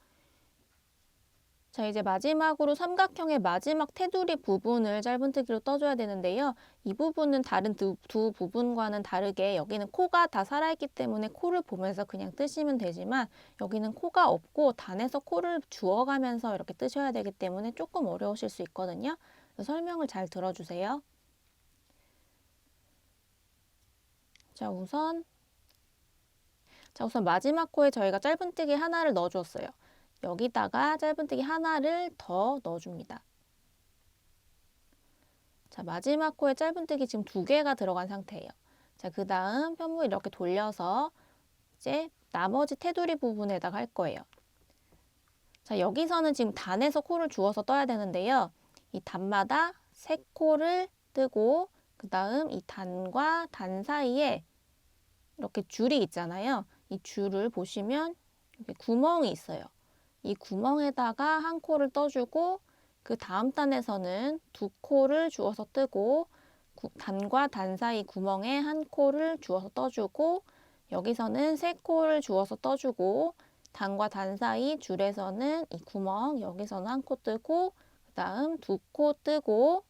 자, 이제 마지막으로 삼각형의 마지막 테두리 부분을 짧은뜨기로 떠줘야 되는데요. 이 부분은 다른 두 부분과는 다르게 여기는 코가 다 살아있기 때문에 코를 보면서 그냥 뜨시면 되지만 여기는 코가 없고 단에서 코를 주워가면서 이렇게 뜨셔야 되기 때문에 조금 어려우실 수 있거든요. 설명을 잘 들어주세요. 자, 우선 마지막 코에 저희가 짧은뜨기 하나를 넣어주었어요. 여기다가 짧은뜨기 하나를 더 넣어줍니다. 자, 마지막 코에 짧은뜨기 지금 2개가 들어간 상태예요. 자, 그 다음 편물 이렇게 돌려서 이제 나머지 테두리 부분에다가 할 거예요. 자, 여기서는 지금 단에서 코를 주워서 떠야 되는데요. 이 단마다 3코를 뜨고 그 다음 이 단과 단 사이에 이렇게 줄이 있잖아요. 이 줄을 보시면 여기 구멍이 있어요. 이 구멍에다가 한 코를 떠주고 그 다음 단에서는 2코를 주워서 뜨고 단과 단 사이 구멍에 한 코를 주워서 떠주고 여기서는 3코를 주워서 떠주고 단과 단 사이 줄에서는 이 구멍 여기서는 한 코 뜨고 그 다음 2코 뜨고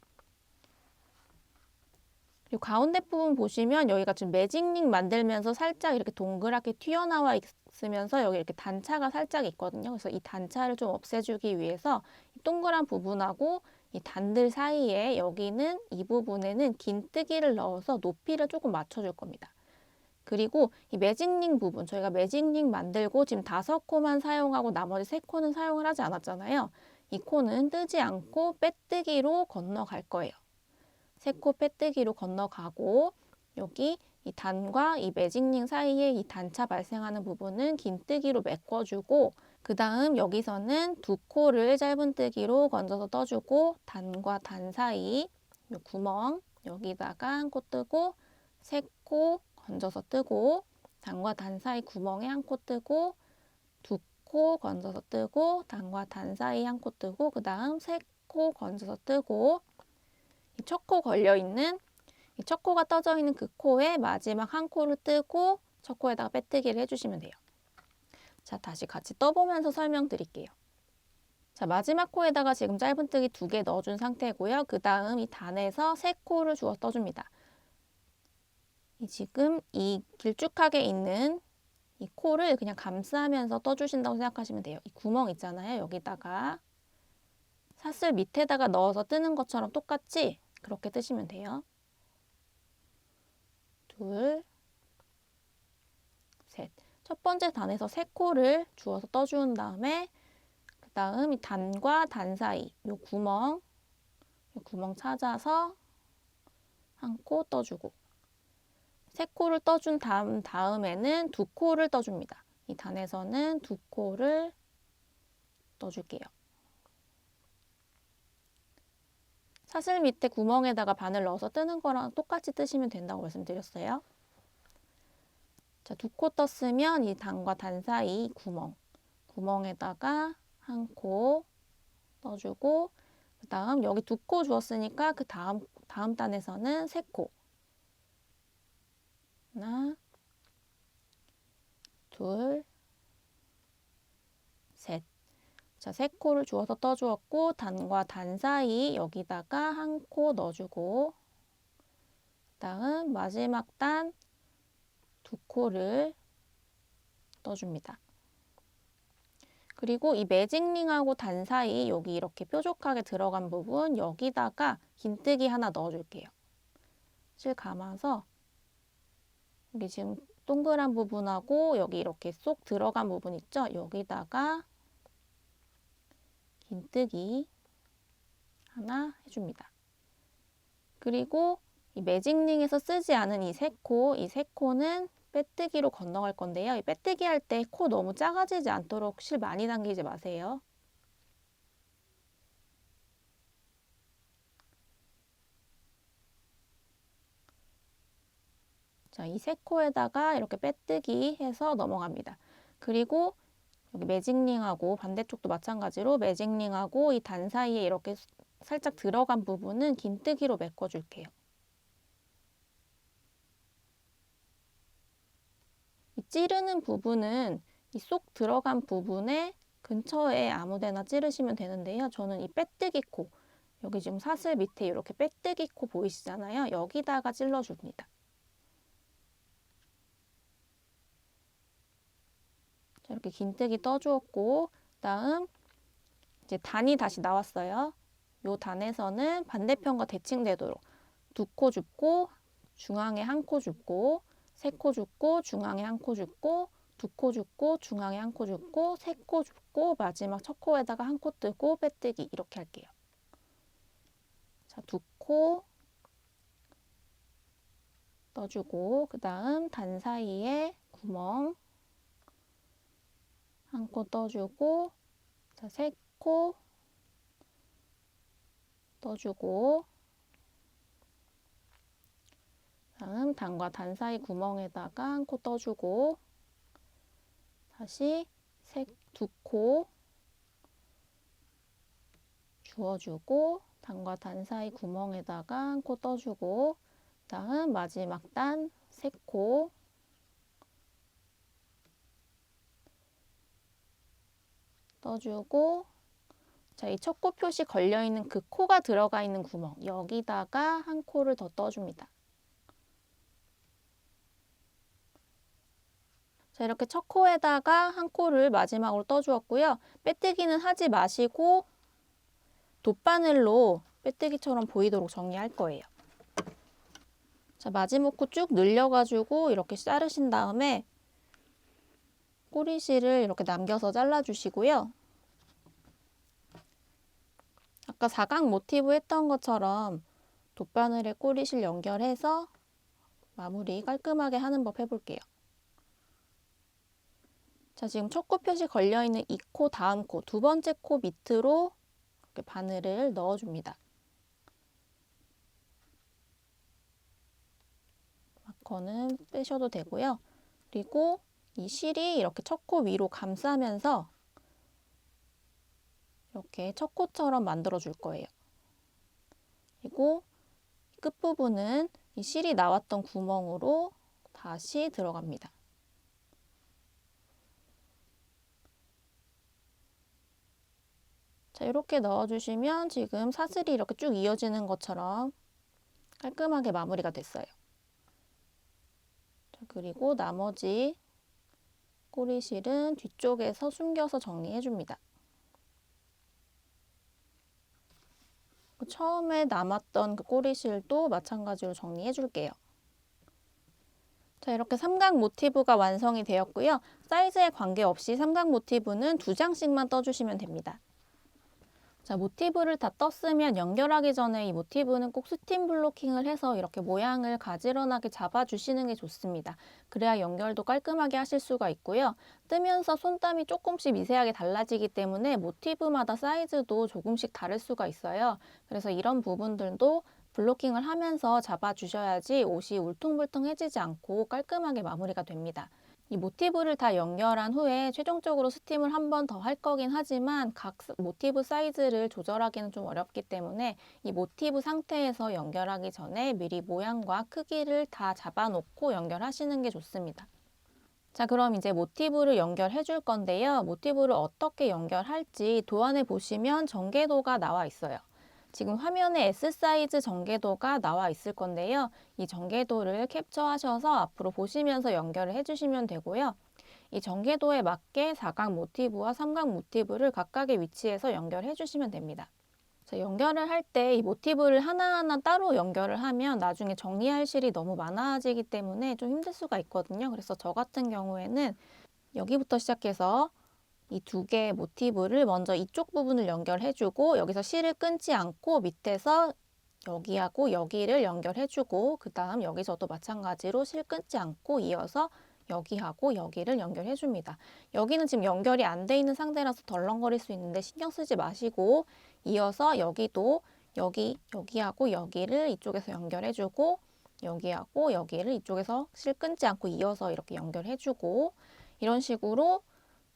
그리고 가운데 부분 보시면 여기가 지금 매직링 만들면서 살짝 이렇게 동그랗게 튀어나와 있으면서 여기 이렇게 단차가 살짝 있거든요. 그래서 이 단차를 좀 없애주기 위해서 이 동그란 부분하고 이 단들 사이에 여기는 이 부분에는 긴뜨기를 넣어서 높이를 조금 맞춰줄 겁니다. 그리고 이 매직링 부분, 저희가 매직링 만들고 지금 5코만 사용하고 나머지 3코는 사용을 하지 않았잖아요. 이 코는 뜨지 않고 빼뜨기로 건너갈 거예요. 3코 빼뜨기로 건너가고 여기 이 단과 이 매직링 사이에 이 단차 발생하는 부분은 긴뜨기로 메꿔주고 그 다음 여기서는 2코를 짧은뜨기로 건져서 떠주고 단과 단 사이 이 구멍 여기다가 한 코 뜨고 3코 건져서 뜨고 단과 단 사이 구멍에 한 코 뜨고 2코 건져서 뜨고 단과 단 사이 한 코 뜨고 그 다음 3코 건져서 뜨고 이 첫 코 걸려있는 이 첫 코가 떠져 있는 그 코에 마지막 한 코를 뜨고 첫 코에다가 빼뜨기를 해주시면 돼요. 자, 다시 같이 떠보면서 설명드릴게요. 자, 마지막 코에다가 지금 짧은뜨기 2개 넣어준 상태고요. 그 다음 이 단에서 3코를 주워 떠줍니다. 지금 이 길쭉하게 있는 이 코를 그냥 감싸면서 떠주신다고 생각하시면 돼요. 이 구멍 있잖아요. 여기다가 사슬 밑에다가 넣어서 뜨는 것처럼 똑같이 그렇게 뜨시면 돼요. 2, 셋. 첫 번째 단에서 3코를 주워서 떠준 다음에 그 다음 이 단과 단 사이 이 구멍 찾아서 한 코 떠주고 3코를 떠준 다음에는 2코를 떠줍니다. 이 단에서는 2코를 떠줄게요. 사슬 밑에 구멍에다가 바늘 넣어서 뜨는 거랑 똑같이 뜨시면 된다고 말씀드렸어요. 자, 2코 떴으면 이 단과 단 사이 구멍에다가 한 코 떠주고 그 다음 여기 2코 주었으니까 그 다음 단에서는 3코 하나 둘 셋. 자, 3코를 주워서 떠주었고 단과 단 사이 여기다가 한 코 넣어주고 그다음 마지막 단 2코를 떠줍니다. 그리고 이 매직링하고 단 사이 여기 이렇게 뾰족하게 들어간 부분 여기다가 긴뜨기 하나 넣어줄게요. 실 감아서 여기 지금 동그란 부분하고 여기 이렇게 쏙 들어간 부분 있죠? 여기다가 긴뜨기 하나 해줍니다. 그리고 이 매직링에서 쓰지 않은 이 세 코는 빼뜨기로 건너갈 건데요. 이 빼뜨기 할 때 코 너무 작아지지 않도록 실 많이 당기지 마세요. 자, 이 세 코에다가 이렇게 빼뜨기 해서 넘어갑니다. 그리고 여기 매직링하고 반대쪽도 마찬가지로 매직링하고 이 단 사이에 이렇게 살짝 들어간 부분은 긴뜨기로 메꿔줄게요. 이 찌르는 부분은 이 쏙 들어간 부분에 근처에 아무데나 찌르시면 되는데요. 저는 이 빼뜨기 코, 여기 지금 사슬 밑에 이렇게 빼뜨기 코 보이시잖아요. 여기다가 찔러줍니다. 자, 이렇게 긴뜨기 떠주었고, 다음 이제 단이 다시 나왔어요. 요 단에서는 반대편과 대칭되도록 두 코 줍고 중앙에 한 코 줍고 세 코 줍고 중앙에 한 코 줍고 두 코 줍고 중앙에 한 코 줍고 세 코 줍고 마지막 첫 코에다가 한 코 뜨고 빼뜨기 이렇게 할게요. 자, 두 코 떠주고 그 다음 단 사이에 구멍 한 코 떠주고 자, 세 코 떠주고 다음 단과 단 사이 구멍에다가 한 코 떠주고 다시 두 코 주워주고 단과 단 사이 구멍에다가 한 코 떠주고 다음 마지막 단 세 코 떠주고 자, 이 첫 코 표시 걸려있는 그 코가 들어가 있는 구멍 여기다가 한 코를 더 떠줍니다. 자, 이렇게 첫 코에다가 한 코를 마지막으로 떠주었고요. 빼뜨기는 하지 마시고 돗바늘로 빼뜨기처럼 보이도록 정리할 거예요. 자, 마지막 코 쭉 늘려가지고 이렇게 자르신 다음에 꼬리실을 이렇게 남겨서 잘라주시고요. 아까 사각 모티브 했던 것처럼 돗바늘에 꼬리실 연결해서 마무리 깔끔하게 하는 법 해볼게요. 자, 지금 첫 코 표시 걸려있는 이 코 다음 코 두 번째 코 밑으로 이렇게 바늘을 넣어줍니다. 마커는 빼셔도 되고요. 그리고 이 실이 이렇게 첫 코 위로 감싸면서 이렇게 첫 코처럼 만들어 줄 거예요. 그리고 끝부분은 이 실이 나왔던 구멍으로 다시 들어갑니다. 자, 이렇게 넣어주시면 지금 사슬이 이렇게 쭉 이어지는 것처럼 깔끔하게 마무리가 됐어요. 자, 그리고 나머지 꼬리실은 뒤쪽에서 숨겨서 정리해줍니다. 처음에 남았던 그 꼬리실도 마찬가지로 정리해줄게요. 자, 이렇게 삼각 모티브가 완성이 되었고요. 사이즈에 관계없이 삼각 모티브는 2장씩만 떠주시면 됩니다. 자, 모티브를 다 떴으면 연결하기 전에 이 모티브는 꼭 스팀 블로킹을 해서 이렇게 모양을 가지런하게 잡아주시는 게 좋습니다. 그래야 연결도 깔끔하게 하실 수가 있고요. 뜨면서 손땀이 조금씩 미세하게 달라지기 때문에 모티브마다 사이즈도 조금씩 다를 수가 있어요. 그래서 이런 부분들도 블로킹을 하면서 잡아주셔야지 옷이 울퉁불퉁해지지 않고 깔끔하게 마무리가 됩니다. 이 모티브를 다 연결한 후에 최종적으로 스팀을 한 번 더 할 거긴 하지만 각 모티브 사이즈를 조절하기는 좀 어렵기 때문에 이 모티브 상태에서 연결하기 전에 미리 모양과 크기를 다 잡아놓고 연결하시는 게 좋습니다. 자, 그럼 이제 모티브를 연결해 줄 건데요. 모티브를 어떻게 연결할지 도안에 보시면 전개도가 나와 있어요. 지금 화면에 S 사이즈 전개도가 나와 있을 건데요. 이 전개도를 캡처하셔서 앞으로 보시면서 연결을 해주시면 되고요. 이 전개도에 맞게 사각 모티브와 삼각 모티브를 각각의 위치에서 연결해 주시면 됩니다. 자, 연결을 할 때 이 모티브를 하나하나 따로 연결을 하면 나중에 정리할 실이 너무 많아지기 때문에 좀 힘들 수가 있거든요. 그래서 저 같은 경우에는 여기부터 시작해서 이 두 개의 모티브를 먼저 이쪽 부분을 연결해주고 여기서 실을 끊지 않고 밑에서 여기하고 여기를 연결해주고 그 다음 여기서도 마찬가지로 실 끊지 않고 이어서 여기하고 여기를 연결해줍니다. 여기는 지금 연결이 안 돼 있는 상태라서 덜렁거릴 수 있는데 신경 쓰지 마시고 이어서 여기도 여기하고 여기를 이쪽에서 연결해주고 여기하고 여기를 이쪽에서 실 끊지 않고 이어서 이렇게 연결해주고 이런 식으로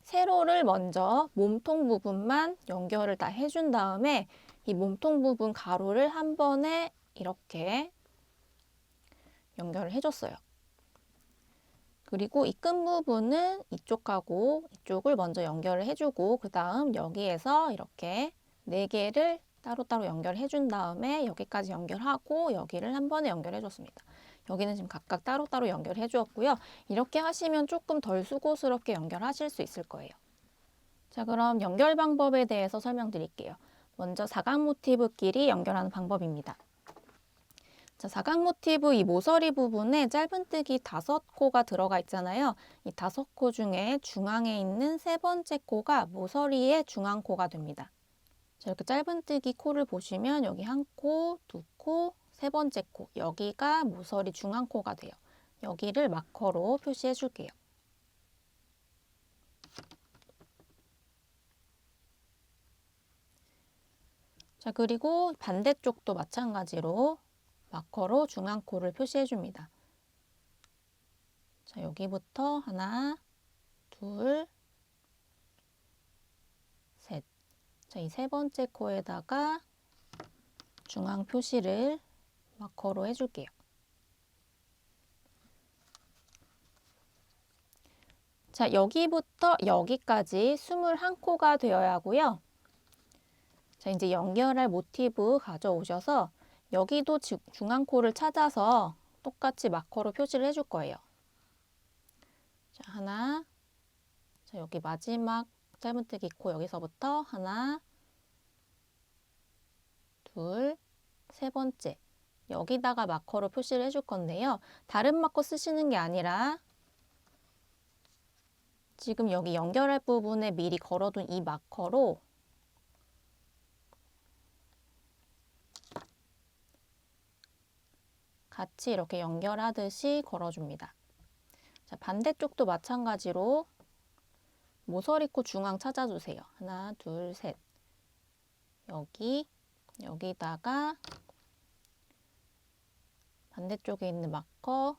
세로를 먼저 몸통 부분만 연결을 다 해준 다음에 이 몸통 부분 가로를 한 번에 이렇게 연결을 해줬어요. 그리고 이 끝부분은 이쪽하고 이쪽을 먼저 연결을 해주고 그 다음 여기에서 이렇게 4개를 따로따로 연결해 준 다음에 여기까지 연결하고 여기를 한 번에 연결해 줬습니다. 여기는 지금 각각 따로따로 연결해 주었고요. 이렇게 하시면 조금 덜 수고스럽게 연결하실 수 있을 거예요. 자, 그럼 연결 방법에 대해서 설명드릴게요. 먼저 사각 모티브끼리 연결하는 방법입니다. 자, 사각 모티브 이 모서리 부분에 짧은뜨기 5코가 들어가 있잖아요. 이 5코 중에 중앙에 있는 3번째 코가 모서리의 중앙코가 됩니다. 자, 이렇게 짧은뜨기 코를 보시면 여기 1코, 2코, 3번째 코, 여기가 모서리 중앙코가 돼요. 여기를 마커로 표시해 줄게요. 자, 그리고 반대쪽도 마찬가지로 마커로 중앙코를 표시해 줍니다. 자, 여기부터 하나, 둘, 셋. 자, 이 3번째 코에다가 중앙 표시를 마커로 해줄게요. 자, 여기부터 여기까지 21코가 되어야 하고요. 자, 이제 연결할 모티브 가져오셔서 여기도 중앙코를 찾아서 똑같이 마커로 표시를 해줄 거예요. 자, 하나. 자, 여기 마지막 짧은뜨기 코 여기서부터 하나, 둘, 3번째. 여기다가 마커로 표시를 해줄 건데요. 다른 마커 쓰시는 게 아니라 지금 여기 연결할 부분에 미리 걸어둔 이 마커로 같이 이렇게 연결하듯이 걸어줍니다. 자, 반대쪽도 마찬가지로 모서리코 중앙 찾아주세요. 하나, 둘, 셋. 여기다가 반대쪽에 있는 마커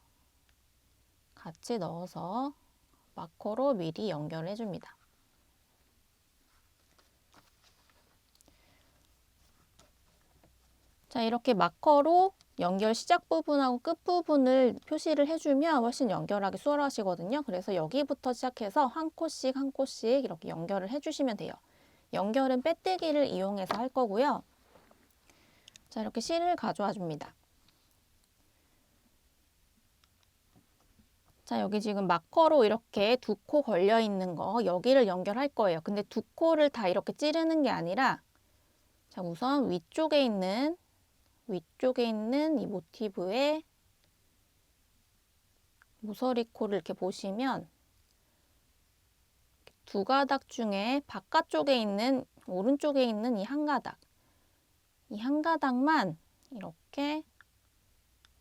같이 넣어서 마커로 미리 연결해 줍니다. 자, 이렇게 마커로 연결 시작 부분하고 끝 부분을 표시를 해주면 훨씬 연결하기 수월하시거든요. 그래서 여기부터 시작해서 한 코씩 한 코씩 이렇게 연결을 해주시면 돼요. 연결은 빼뜨기를 이용해서 할 거고요. 자, 이렇게 실을 가져와 줍니다. 자, 여기 지금 마커로 이렇게 2코 걸려 있는 거 여기를 연결할 거예요. 근데 2코를 다 이렇게 찌르는 게 아니라 자, 우선 위쪽에 있는 이 모티브의 모서리 코를 이렇게 보시면 두 가닥 중에 바깥쪽에 있는 오른쪽에 있는 이 한 가닥만 이렇게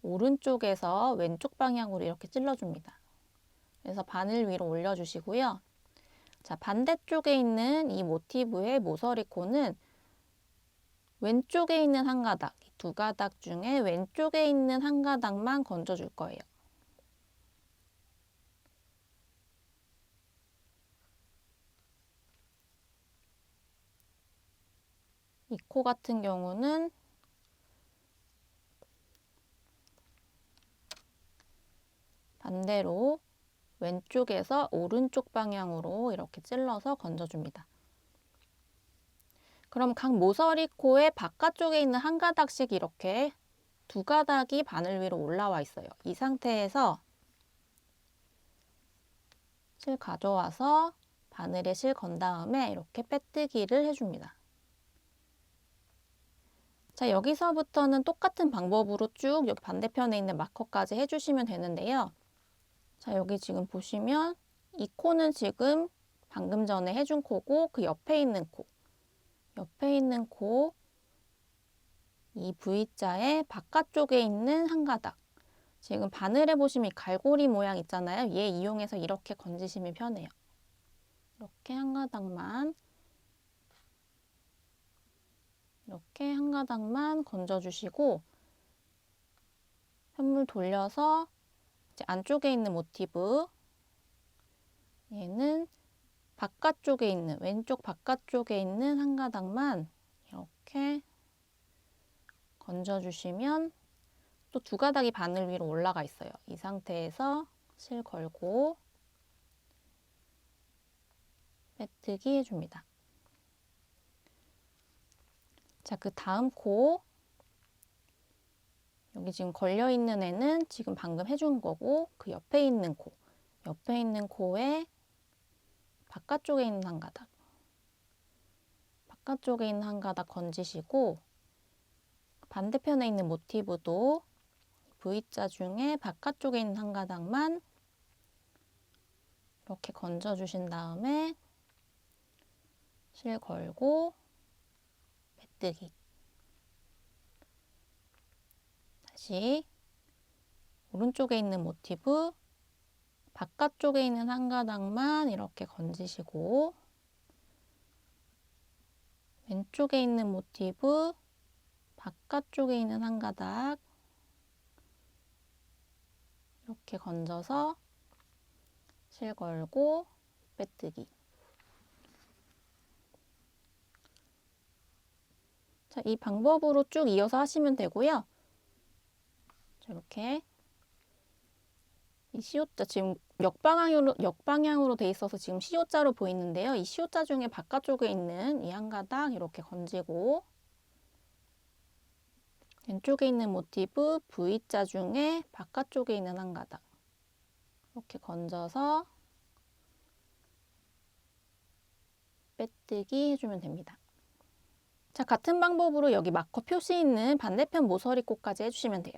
오른쪽에서 왼쪽 방향으로 이렇게 찔러줍니다. 그래서 바늘 위로 올려주시고요. 자, 반대쪽에 있는 이 모티브의 모서리 코는 왼쪽에 있는 한 가닥, 두 가닥 중에 왼쪽에 있는 한 가닥만 건져줄 거예요. 이 코 같은 경우는 반대로 왼쪽에서 오른쪽 방향으로 이렇게 찔러서 건져줍니다. 그럼 각 모서리 코의 바깥쪽에 있는 한 가닥씩 이렇게 두 가닥이 바늘 위로 올라와 있어요. 이 상태에서 실 가져와서 바늘에 실 건 다음에 이렇게 빼뜨기를 해줍니다. 자, 여기서부터는 똑같은 방법으로 쭉 여기 반대편에 있는 마커까지 해주시면 되는데요. 자, 여기 지금 보시면 이 코는 지금 방금 전에 해준 코고 그 옆에 있는 코, 이 V자의 바깥쪽에 있는 한 가닥. 지금 바늘에 보시면 이 갈고리 모양 있잖아요. 얘 이용해서 이렇게 건지시면 편해요. 이렇게 한 가닥만 건져주시고 편물 돌려서 이제 안쪽에 있는 모티브, 얘는 바깥쪽에 있는, 왼쪽 바깥쪽에 있는 한 가닥만 이렇게 건져주시면 또 두 가닥이 바늘 위로 올라가 있어요. 이 상태에서 실 걸고 빼뜨기 해줍니다. 자, 그 다음 코, 여기 지금 걸려있는 애는 지금 방금 해준 거고 그 옆에 있는 코에 바깥쪽에 있는 한 가닥 건지시고 반대편에 있는 모티브도 V자 중에 바깥쪽에 있는 한 가닥만 이렇게 건져주신 다음에 실 걸고 빼뜨기. 다시 오른쪽에 있는 모티브 바깥쪽에 있는 한 가닥만 이렇게 건지시고 왼쪽에 있는 모티브 바깥쪽에 있는 한 가닥 이렇게 건져서 실 걸고 빼뜨기. 자, 이 방법으로 쭉 이어서 하시면 되고요. 자, 이렇게 이 C자 지금 역방향으로 돼 있어서 지금 C자로 보이는데요. 이 C자 중에 바깥쪽에 있는 이 한 가닥 이렇게 건지고 왼쪽에 있는 모티브 V자 중에 바깥쪽에 있는 한 가닥 이렇게 건져서 빼뜨기 해주면 됩니다. 자, 같은 방법으로 여기 마커 표시 있는 반대편 모서리코까지 해주시면 돼요.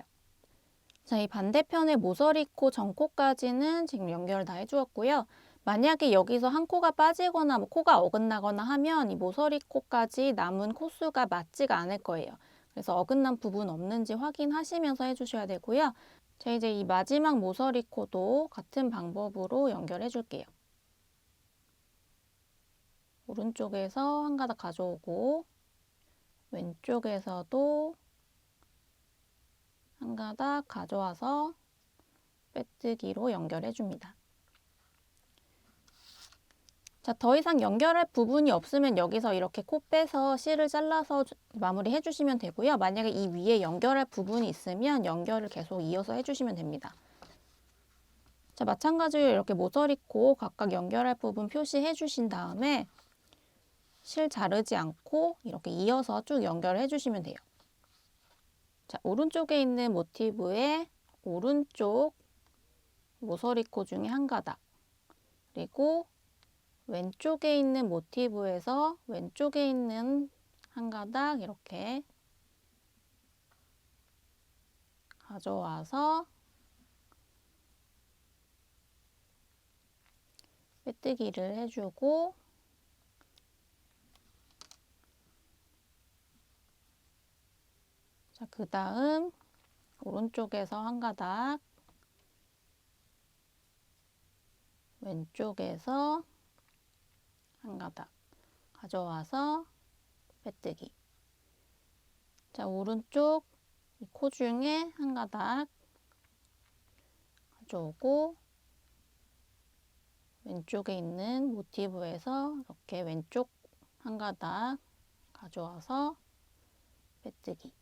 자, 이 반대편의 모서리코 전코까지는 지금 연결 다 해주었고요. 만약에 여기서 한 코가 빠지거나 뭐 코가 어긋나거나 하면 이 모서리코까지 남은 코수가 맞지가 않을 거예요. 그래서 어긋난 부분 없는지 확인하시면서 해주셔야 되고요. 자, 이제 이 마지막 모서리코도 같은 방법으로 연결해 줄게요. 오른쪽에서 한 가닥 가져오고 왼쪽에서도 한 가닥 가져와서 빼뜨기로 연결해 줍니다. 자, 더 이상 연결할 부분이 없으면 여기서 이렇게 코 빼서 실을 잘라서 마무리 해주시면 되고요. 만약에 이 위에 연결할 부분이 있으면 연결을 계속 이어서 해주시면 됩니다. 자, 마찬가지로 이렇게 모서리코 각각 연결할 부분 표시해 주신 다음에 실 자르지 않고 이렇게 이어서 쭉 연결해 주시면 돼요. 자, 오른쪽에 있는 모티브의 오른쪽 모서리코 중에 한 가닥, 그리고 왼쪽에 있는 모티브에서 왼쪽에 있는 한 가닥 이렇게 가져와서 빼뜨기를 해주고 자, 그 다음 오른쪽에서 한 가닥, 왼쪽에서 한 가닥 가져와서 빼뜨기. 자, 오른쪽 이 코 중에 한 가닥 가져오고 왼쪽에 있는 모티브에서 이렇게 왼쪽 한 가닥 가져와서 빼뜨기.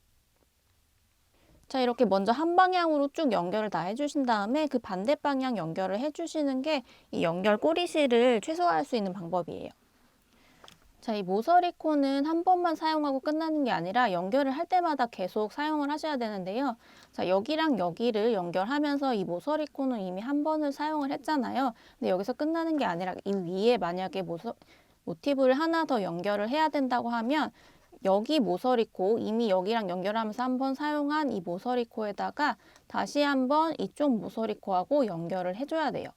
자, 이렇게 먼저 한 방향으로 쭉 연결을 다 해주신 다음에 그 반대 방향 연결을 해주시는 게 이 연결 꼬리실을 최소화할 수 있는 방법이에요. 자, 이 모서리코는 한 번만 사용하고 끝나는 게 아니라 연결을 할 때마다 계속 사용을 하셔야 되는데요. 자, 여기랑 여기를 연결하면서 이 모서리코는 이미 한 번을 사용을 했잖아요. 근데 여기서 끝나는 게 아니라 이 위에 만약에 모티브를 하나 더 연결을 해야 된다고 하면 여기 모서리코, 이미 여기랑 연결하면서 한번 사용한 이 모서리코에다가 다시 한번 이쪽 모서리코하고 연결을 해줘야 돼요.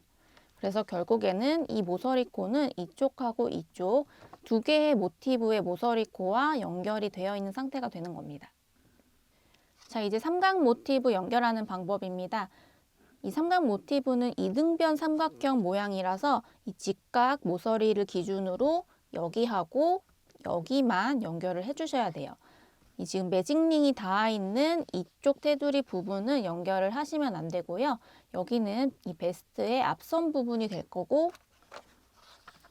그래서 결국에는 이 모서리코는 이쪽하고 이쪽 두 개의 모티브의 모서리코와 연결이 되어 있는 상태가 되는 겁니다. 자, 이제 삼각 모티브 연결하는 방법입니다. 이 삼각 모티브는 이등변 삼각형 모양이라서 이 직각 모서리를 기준으로 여기하고 여기만 연결을 해주셔야 돼요. 이 지금 매직링이 닿아 있는 이쪽 테두리 부분은 연결을 하시면 안 되고요. 여기는 이 베스트의 앞선 부분이 될 거고,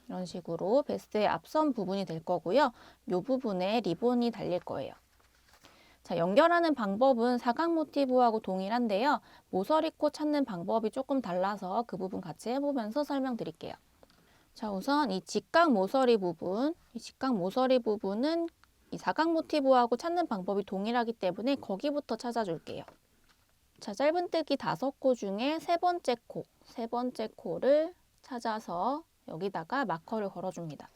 이런 식으로 베스트의 앞선 부분이 될 거고요. 이 부분에 리본이 달릴 거예요. 자, 연결하는 방법은 사각 모티브하고 동일한데요. 모서리코 찾는 방법이 조금 달라서 그 부분 같이 해보면서 설명드릴게요. 자, 우선 이 직각 모서리 부분, 이 직각 모서리 부분은 이 사각 모티브하고 찾는 방법이 동일하기 때문에 거기부터 찾아줄게요. 자, 짧은뜨기 5코 중에 세 번째 코를 찾아서 여기다가 마커를 걸어줍니다.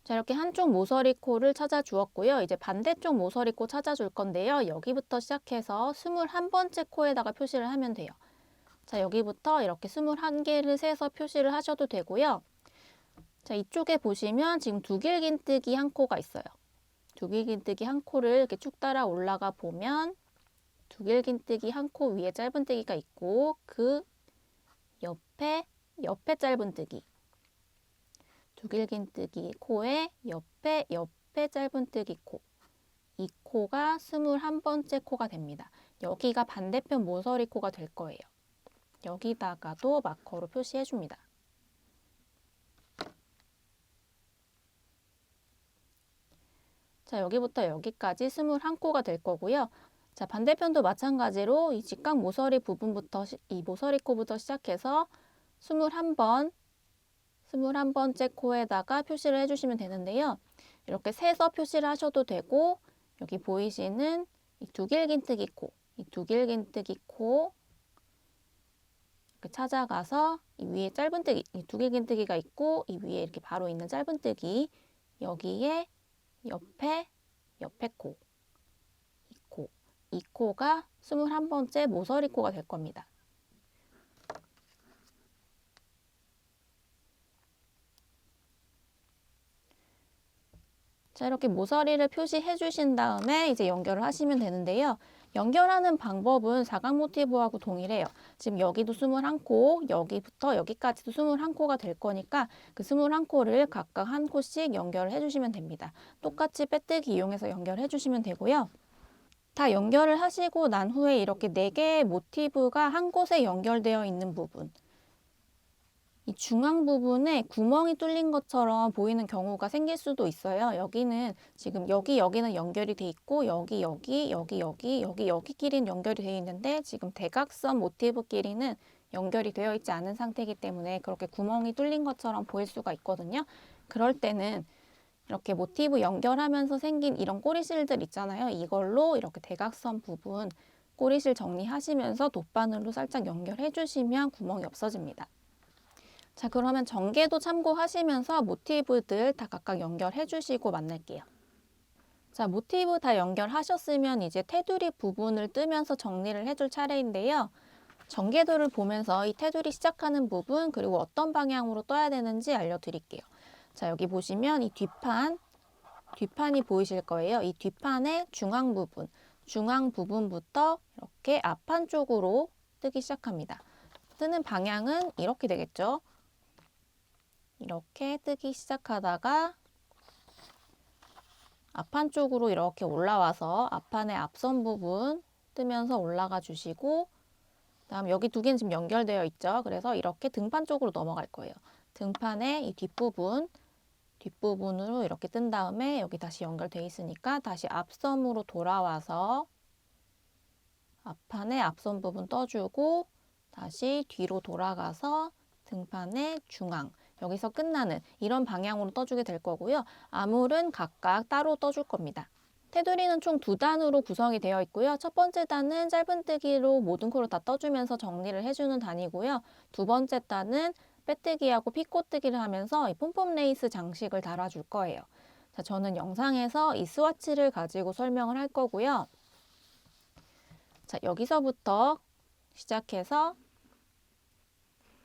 자, 이렇게 한쪽 모서리 코를 찾아 주었고요. 이제 반대쪽 모서리 코 찾아줄 건데요. 여기부터 시작해서 21번째 코에다가 표시를 하면 돼요. 자, 여기부터 이렇게 21개를 세서 표시를 하셔도 되고요. 자, 이쪽에 보시면 지금 두길긴뜨기 한 코가 있어요. 두길긴뜨기 한 코를 이렇게 쭉 따라 올라가 보면 두길긴뜨기 한 코 위에 짧은뜨기가 있고 그 옆에 짧은뜨기, 두길긴뜨기 코의 옆에 짧은뜨기 코, 이 코가 21번째 코가 됩니다. 여기가 반대편 모서리 코가 될 거예요. 여기다가도 마커로 표시해 줍니다. 자, 여기부터 여기까지 21코가 될 거고요. 자, 반대편도 마찬가지로 이 직각 모서리 부분부터 이 모서리 코부터 시작해서 21번째 코에다가 표시를 해주시면 되는데요. 이렇게 세서 표시를 하셔도 되고 여기 보이시는 이 두길긴뜨기 코, 이 두길긴뜨기 코 이렇게 찾아가서 이 위에 짧은뜨기, 이 두길긴뜨기가 있고 이 위에 이렇게 바로 있는 짧은뜨기 여기에 옆에 코, 이 코가 21번째 모서리 코가 될 겁니다. 자, 이렇게 모서리를 표시해 주신 다음에 이제 연결을 하시면 되는데요. 연결하는 방법은 사각 모티브하고 동일해요. 지금 여기도 21코, 여기부터 여기까지도 21코가 될 거니까 그 21코를 각각 한 코씩 연결을 해주시면 됩니다. 똑같이 빼뜨기 이용해서 연결해 주시면 되고요. 다 연결을 하시고 난 후에 이렇게 4개의 모티브가 한 곳에 연결되어 있는 부분, 이 중앙 부분에 구멍이 뚫린 것처럼 보이는 경우가 생길 수도 있어요. 여기는 지금 여기는 연결이 돼 있고 여기끼리는 연결이 되어 있는데 지금 대각선 모티브끼리는 연결이 되어 있지 않은 상태이기 때문에 그렇게 구멍이 뚫린 것처럼 보일 수가 있거든요. 그럴 때는 이렇게 모티브 연결하면서 생긴 이런 꼬리실들 있잖아요. 이걸로 이렇게 대각선 부분 꼬리실 정리하시면서 돗바늘로 살짝 연결해 주시면 구멍이 없어집니다. 자, 그러면 전개도 참고하시면서 모티브들 다 각각 연결해 주시고 만날게요. 자, 모티브 다 연결하셨으면 이제 테두리 부분을 뜨면서 정리를 해줄 차례인데요. 전개도를 보면서 이 테두리 시작하는 부분 그리고 어떤 방향으로 떠야 되는지 알려드릴게요. 자, 여기 보시면 이 뒷판이 보이실 거예요. 이 뒷판의 중앙 부분부터 이렇게 앞판 쪽으로 뜨기 시작합니다. 뜨는 방향은 이렇게 되겠죠. 이렇게 뜨기 시작하다가 앞판 쪽으로 이렇게 올라와서 앞판의 앞선 부분 뜨면서 올라가 주시고 그다음 여기 두 개는 지금 연결되어 있죠. 그래서 이렇게 등판 쪽으로 넘어갈 거예요. 등판의 이 뒷부분으로 이렇게 뜬 다음에 여기 다시 연결되어 있으니까 다시 앞섬으로 돌아와서 앞판의 앞선 부분 떠주고 다시 뒤로 돌아가서 등판의 중앙 여기서 끝나는 이런 방향으로 떠주게 될 거고요. 아물은 각각 따로 떠줄 겁니다. 테두리는 총 2단으로 구성이 되어 있고요. 첫 번째 단은 짧은뜨기로 모든 코를 다 떠주면서 정리를 해주는 단이고요. 두 번째 단은 빼뜨기하고 피코뜨기를 하면서 이 폼폼 레이스 장식을 달아줄 거예요. 자, 저는 영상에서 이 스와치를 가지고 설명을 할 거고요. 자, 여기서부터 시작해서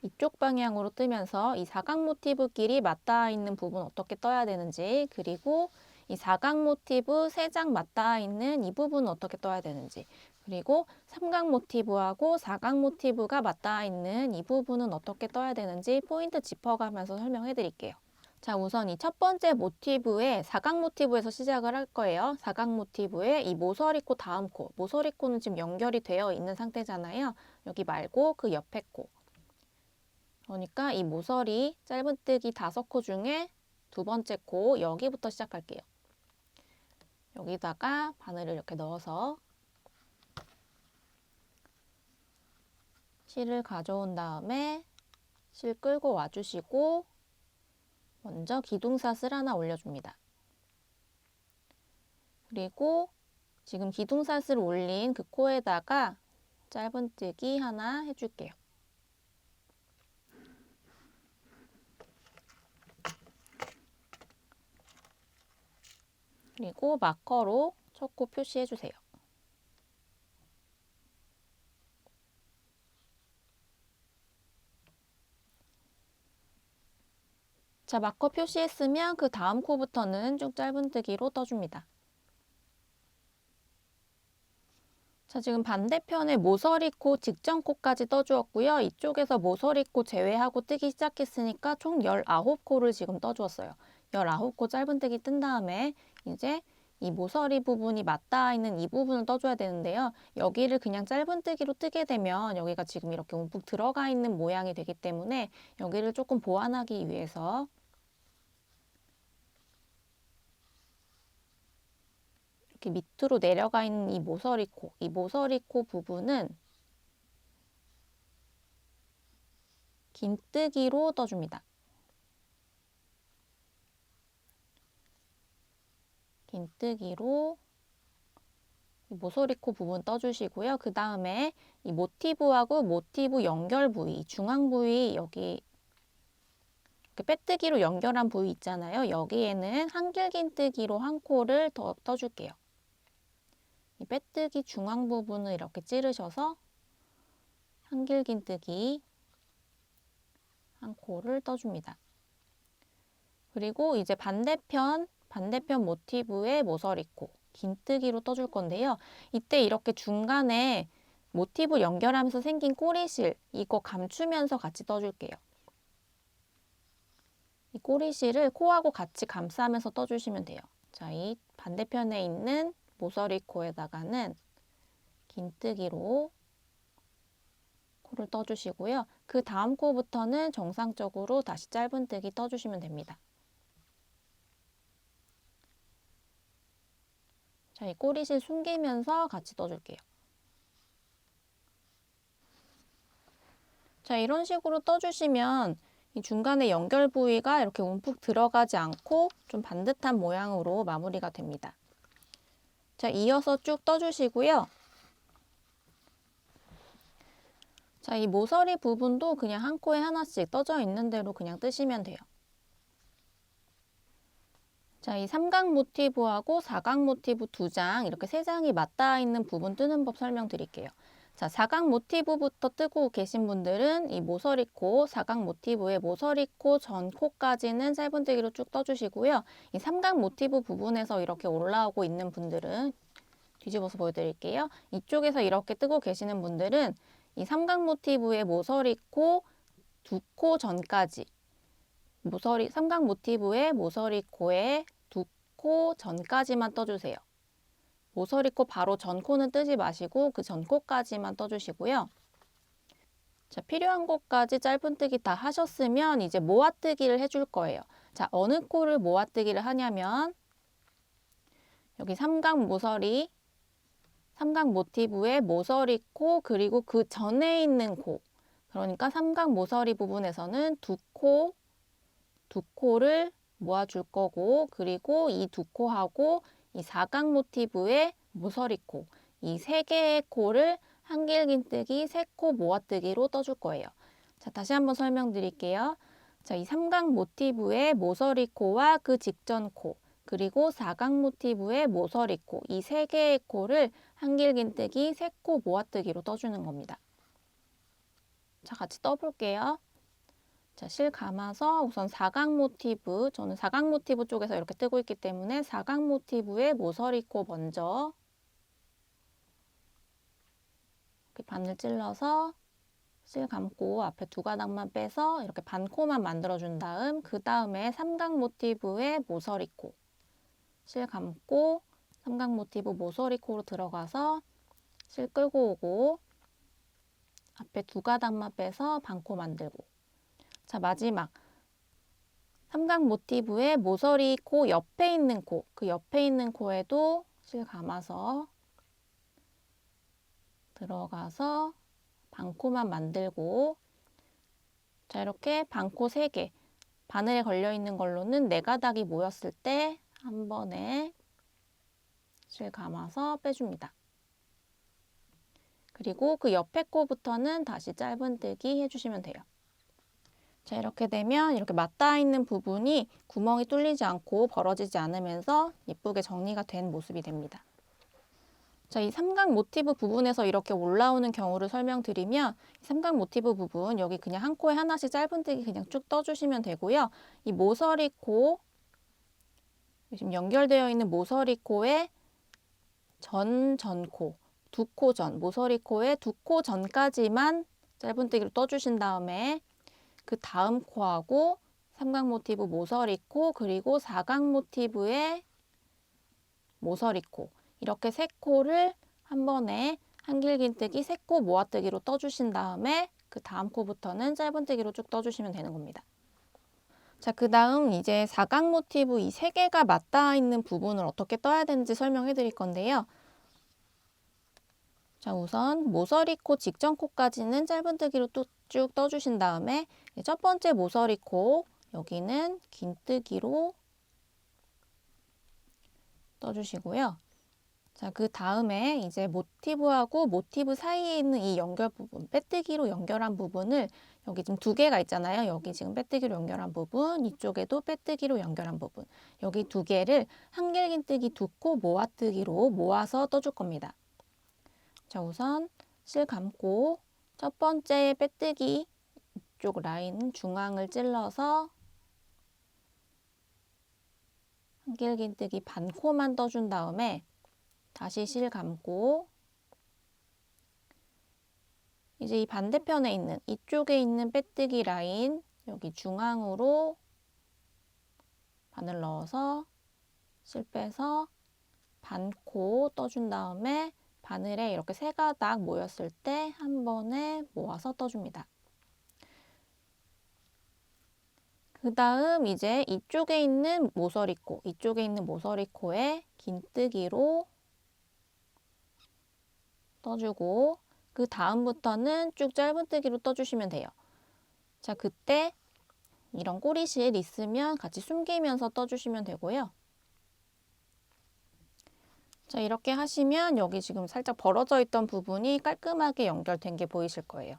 이쪽 방향으로 뜨면서 이 사각 모티브끼리 맞닿아 있는 부분 어떻게 떠야 되는지, 그리고 이 사각 모티브 3장 맞닿아 있는 이 부분은 어떻게 떠야 되는지, 그리고 삼각 모티브하고 사각 모티브가 맞닿아 있는 이 부분은 어떻게 떠야 되는지 포인트 짚어가면서 설명해 드릴게요. 자, 우선 이 첫 번째 모티브의 사각 모티브에서 시작을 할 거예요. 사각 모티브의 이 모서리 코 다음 코, 모서리 코는 지금 연결이 되어 있는 상태잖아요. 여기 말고 그 옆에 코. 그러니까 이 모서리 짧은뜨기 5코 중에 두 번째 코 여기부터 시작할게요. 여기다가 바늘을 이렇게 넣어서 실을 가져온 다음에 실 끌고 와주시고 먼저 기둥사슬 하나 올려줍니다. 그리고 지금 기둥사슬 올린 그 코에다가 짧은뜨기 하나 해줄게요. 그리고 마커로 첫 코 표시해주세요. 자, 마커 표시했으면 그 다음 코부터는 쭉 짧은뜨기로 떠줍니다. 자, 지금 반대편에 모서리 코 직전 코까지 떠주었고요. 이쪽에서 모서리 코 제외하고 뜨기 시작했으니까 총 19코를 지금 떠주었어요. 19코 짧은뜨기 뜬 다음에 이제 이 모서리 부분이 맞닿아 있는 이 부분을 떠줘야 되는데요. 여기를 그냥 짧은뜨기로 뜨게 되면 여기가 지금 이렇게 움푹 들어가 있는 모양이 되기 때문에 여기를 조금 보완하기 위해서 이렇게 밑으로 내려가 있는 이 모서리 코 부분은 긴뜨기로 떠줍니다. 긴뜨기로 모서리 코 부분 떠주시고요. 그 다음에 이 모티브하고 모티브 연결 부위, 중앙 부위 여기 이렇게 빼뜨기로 연결한 부위 있잖아요. 여기에는 한길긴뜨기로 한 코를 더 떠줄게요. 이 빼뜨기 중앙 부분을 이렇게 찌르셔서 한길긴뜨기 한 코를 떠줍니다. 그리고 이제 반대편 모티브의 모서리 코 긴뜨기로 떠줄 건데요. 이때 이렇게 중간에 모티브 연결하면서 생긴 꼬리실 이거 감추면서 같이 떠줄게요. 이 꼬리실을 코하고 같이 감싸면서 떠주시면 돼요. 자, 이 반대편에 있는 모서리 코에다가는 긴뜨기로 코를 떠주시고요. 그 다음 코부터는 정상적으로 다시 짧은뜨기 떠주시면 됩니다. 자, 이 꼬리실 숨기면서 같이 떠줄게요. 자, 이런 식으로 떠주시면 이 중간에 연결 부위가 이렇게 움푹 들어가지 않고 좀 반듯한 모양으로 마무리가 됩니다. 자, 이어서 쭉 떠주시고요. 자, 이 모서리 부분도 그냥 한 코에 하나씩 떠져 있는 대로 그냥 뜨시면 돼요. 자, 이 삼각 모티브하고 사각 모티브 2장, 이렇게 3장이 맞닿아 있는 부분 뜨는 법 설명드릴게요. 자, 사각 모티브부터 뜨고 계신 분들은 이 모서리 코, 사각 모티브의 모서리 코 전 코까지는 짧은뜨기로 쭉 떠주시고요. 이 삼각 모티브 부분에서 이렇게 올라오고 있는 분들은 뒤집어서 보여드릴게요. 이쪽에서 이렇게 뜨고 계시는 분들은 이 삼각 모티브의 모서리 코 2코 전까지 삼각 모티브의 모서리 코의 2코 전까지만 떠주세요. 모서리 코 바로 전 코는 뜨지 마시고 그 전 코까지만 떠주시고요. 자, 필요한 곳까지 짧은뜨기 다 하셨으면 이제 모아뜨기를 해줄 거예요. 자, 어느 코를 모아뜨기를 하냐면 여기 삼각 모티브의 모서리 코 그리고 그 전에 있는 코, 그러니까 삼각 모서리 부분에서는 2코를 모아줄 거고, 그리고 이 2코하고 이 사각 모티브의 모서리코, 이 세 개의 코를 한길긴뜨기, 세코 모아뜨기로 떠줄 거예요. 자, 다시 한번 설명드릴게요. 자, 이 삼각 모티브의 모서리코와 그 직전 코, 그리고 사각 모티브의 모서리코, 이 세 개의 코를 한길긴뜨기, 세코 모아뜨기로 떠주는 겁니다. 자, 같이 떠볼게요. 자, 실 감아서 우선 사각 모티브, 저는 사각 모티브 쪽에서 이렇게 뜨고 있기 때문에 사각 모티브의 모서리코 먼저 이렇게 바늘 찔러서 실 감고 앞에 두 가닥만 빼서 이렇게 반코만 만들어준 다음 그 다음에 삼각 모티브의 모서리코 실 감고 삼각 모티브 모서리코로 들어가서 실 끌고 오고 앞에 두 가닥만 빼서 반코 만들고 자 마지막 삼각 모티브의 모서리코 옆에 있는 코, 그 옆에 있는 코에도 실 감아서 들어가서 반코만 만들고 자 이렇게 반코 3개 바늘에 걸려 있는 걸로는 4가닥이 모였을 때 한 번에 실 감아서 빼줍니다. 그리고 그 옆에 코부터는 다시 짧은뜨기 해주시면 돼요. 자 이렇게 되면 이렇게 맞닿아 있는 부분이 구멍이 뚫리지 않고 벌어지지 않으면서 예쁘게 정리가 된 모습이 됩니다. 자, 이 삼각 모티브 부분에서 이렇게 올라오는 경우를 설명드리면 삼각 모티브 부분 여기 그냥 한 코에 하나씩 짧은뜨기 그냥 쭉 떠주시면 되고요. 이 모서리 코 지금 연결되어 있는 모서리 코에 전코 두 코 전 모서리 코에 두 코 전까지만 짧은뜨기로 떠주신 다음에 그 다음 코하고 삼각 모티브 모서리 코 그리고 사각 모티브의 모서리 코 이렇게 세 코를 한 번에 한길긴뜨기, 세 코 모아뜨기로 떠주신 다음에 그 다음 코부터는 짧은뜨기로 쭉 떠주시면 되는 겁니다. 자, 그 다음 이제 사각 모티브 이 세 개가 맞닿아 있는 부분을 어떻게 떠야 되는지 설명해 드릴 건데요. 자, 우선 모서리 코 직전 코까지는 짧은뜨기로 쭉 떠주신 다음에 첫 번째 모서리 코 여기는 긴뜨기로 떠주시고요. 자, 그 다음에 이제 모티브하고 모티브 사이에 있는 이 연결 부분, 빼뜨기로 연결한 부분을 여기 지금 두 개가 있잖아요. 여기 지금 빼뜨기로 연결한 부분, 이쪽에도 빼뜨기로 연결한 부분. 여기 두 개를 한길긴뜨기 두 코 모아뜨기로 모아서 떠줄 겁니다. 자, 우선 실 감고 첫 번째 빼뜨기 이쪽 라인 중앙을 찔러서 한길긴뜨기 반코만 떠준 다음에 다시 실 감고 이제 이 반대편에 있는 이쪽에 있는 빼뜨기 라인 여기 중앙으로 바늘 넣어서 실 빼서 반코 떠준 다음에 바늘에 이렇게 세 가닥 모였을 때 한 번에 모아서 떠줍니다. 그 다음 이제 이쪽에 있는 모서리코, 이쪽에 있는 모서리코에 긴뜨기로 떠주고 그 다음부터는 쭉 짧은뜨기로 떠주시면 돼요. 자, 그때 이런 꼬리실 있으면 같이 숨기면서 떠주시면 되고요. 자, 이렇게 하시면 여기 지금 살짝 벌어져 있던 부분이 깔끔하게 연결된 게 보이실 거예요.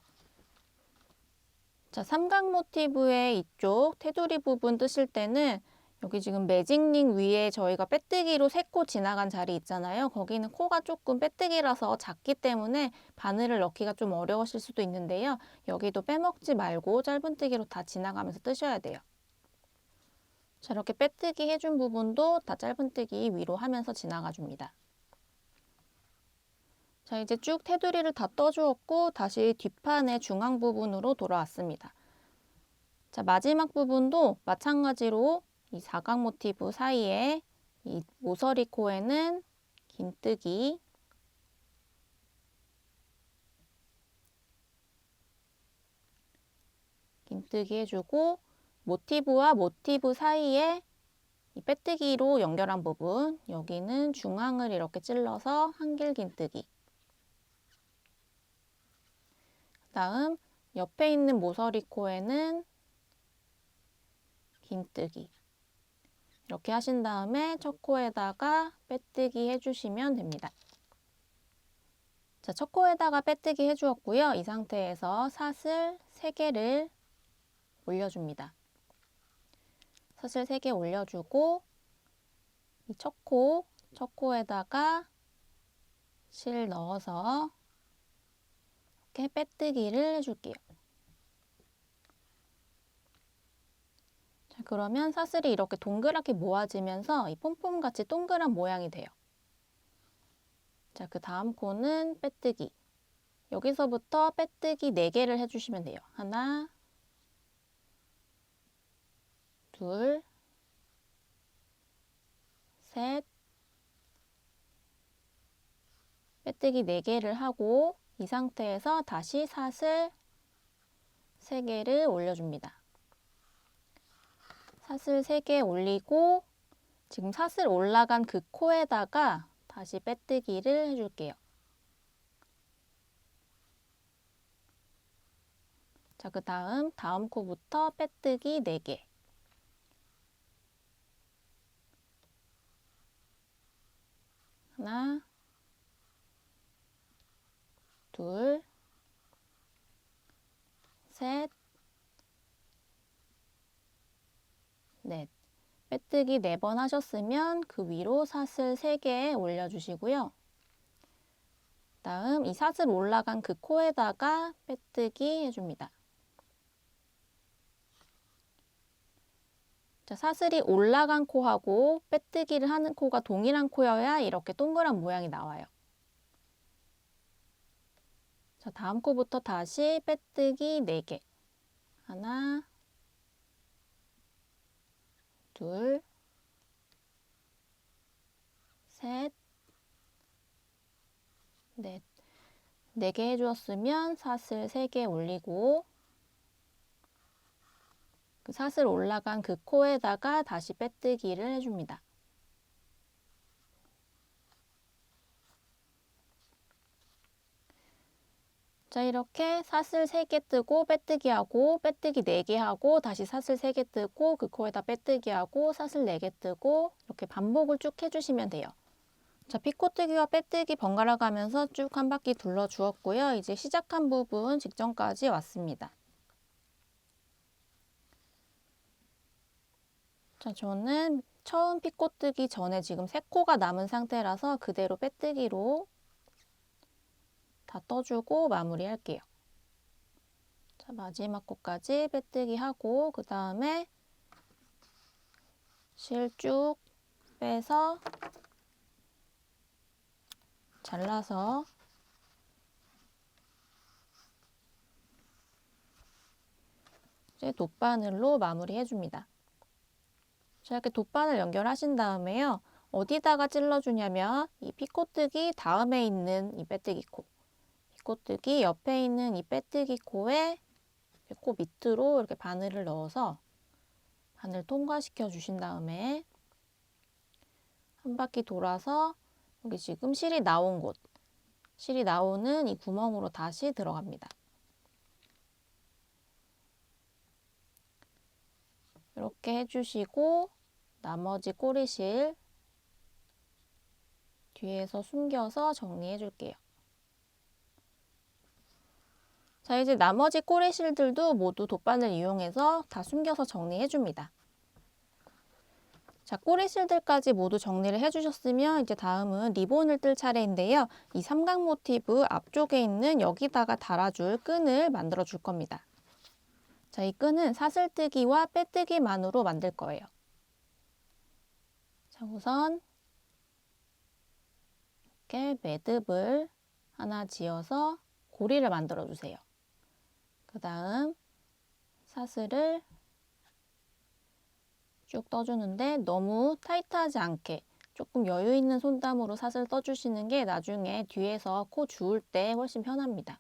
자, 삼각 모티브의 이쪽 테두리 부분 뜨실 때는 여기 지금 매직링 위에 저희가 빼뜨기로 세 코 지나간 자리 있잖아요. 거기는 코가 조금 빼뜨기라서 작기 때문에 바늘을 넣기가 좀 어려우실 수도 있는데요. 여기도 빼먹지 말고 짧은뜨기로 다 지나가면서 뜨셔야 돼요. 자, 이렇게 빼뜨기 해준 부분도 다 짧은뜨기 위로 하면서 지나가 줍니다. 자, 이제 쭉 테두리를 다 떠주었고 다시 뒷판의 중앙 부분으로 돌아왔습니다. 자, 마지막 부분도 마찬가지로 이 사각 모티브 사이에 이 모서리 코에는 긴뜨기 해주고 모티브와 모티브 사이에 이 빼뜨기로 연결한 부분 여기는 중앙을 이렇게 찔러서 한길 긴뜨기 다음 옆에 있는 모서리 코에는 긴뜨기 이렇게 하신 다음에 첫 코에다가 빼뜨기 해주시면 됩니다. 자, 첫 코에다가 빼뜨기 해주었고요. 이 상태에서 사슬 3개를 올려줍니다. 사슬 3개 올려주고 이 첫 코에다가 실 넣어서 이렇게 빼뜨기를 해줄게요. 자, 그러면 사슬이 이렇게 동그랗게 모아지면서 이 폼폼같이 동그란 모양이 돼요. 자, 그 다음 코는 빼뜨기. 여기서부터 빼뜨기 4개를 해주시면 돼요. 하나, 둘, 셋, 빼뜨기 4개를 하고 이 상태에서 다시 사슬 3개를 올려줍니다. 사슬 3개 올리고 지금 사슬 올라간 그 코에다가 다시 빼뜨기를 해줄게요. 자, 그 다음 코부터 빼뜨기 4개. 하나, 둘, 셋, 넷. 빼뜨기 4번 하셨으면 그 위로 사슬 3개 올려주시고요. 다음 이 사슬 올라간 그 코에다가 빼뜨기 해줍니다. 자, 사슬이 올라간 코하고 빼뜨기를 하는 코가 동일한 코여야 이렇게 동그란 모양이 나와요. 자, 다음 코부터 다시 빼뜨기 4개. 하나, 둘, 셋, 넷. 4개 해주었으면 사슬 3개 올리고 그 사슬 올라간 그 코에다가 다시 빼뜨기를 해줍니다. 자, 이렇게 사슬 3개 뜨고 빼뜨기 하고 빼뜨기 4개 하고 다시 사슬 3개 뜨고 그 코에다 빼뜨기 하고 사슬 4개 뜨고 이렇게 반복을 쭉 해주시면 돼요. 자, 피코뜨기와 빼뜨기 번갈아 가면서 쭉 한 바퀴 둘러 주었고요. 이제 시작한 부분 직전까지 왔습니다. 자, 저는 처음 피코뜨기 전에 지금 3코가 남은 상태라서 그대로 빼뜨기로 다 떠주고 마무리할게요. 자, 마지막 코까지 빼뜨기 하고 그 다음에 실 쭉 빼서 잘라서 이제 돗바늘로 마무리해 줍니다. 자, 이렇게 돗바늘 연결하신 다음에요. 어디다가 찔러주냐면 이 피코뜨기 다음에 있는 이 빼뜨기 코, 피코뜨기 옆에 있는 이 빼뜨기 코에 코 밑으로 이렇게 바늘을 넣어서 바늘 통과시켜 주신 다음에 한 바퀴 돌아서 여기 지금 실이 나온 곳, 실이 나오는 이 구멍으로 다시 들어갑니다. 이렇게 해주시고 나머지 꼬리실 뒤에서 숨겨서 정리해 줄게요. 자, 이제 나머지 꼬리실들도 모두 돗바늘 이용해서 다 숨겨서 정리해 줍니다. 자, 꼬리실들까지 모두 정리를 해주셨으면 이제 다음은 리본을 뜰 차례인데요. 이 삼각 모티브 앞쪽에 있는 여기다가 달아줄 끈을 만들어 줄 겁니다. 자, 이 끈은 사슬뜨기와 빼뜨기만으로 만들 거예요. 자, 우선 이렇게 매듭을 하나 지어서 고리를 만들어 주세요. 그 다음 사슬을 쭉 떠주는데 너무 타이트하지 않게 조금 여유 있는 손땀으로 사슬 떠주시는 게 나중에 뒤에서 코 주울 때 훨씬 편합니다.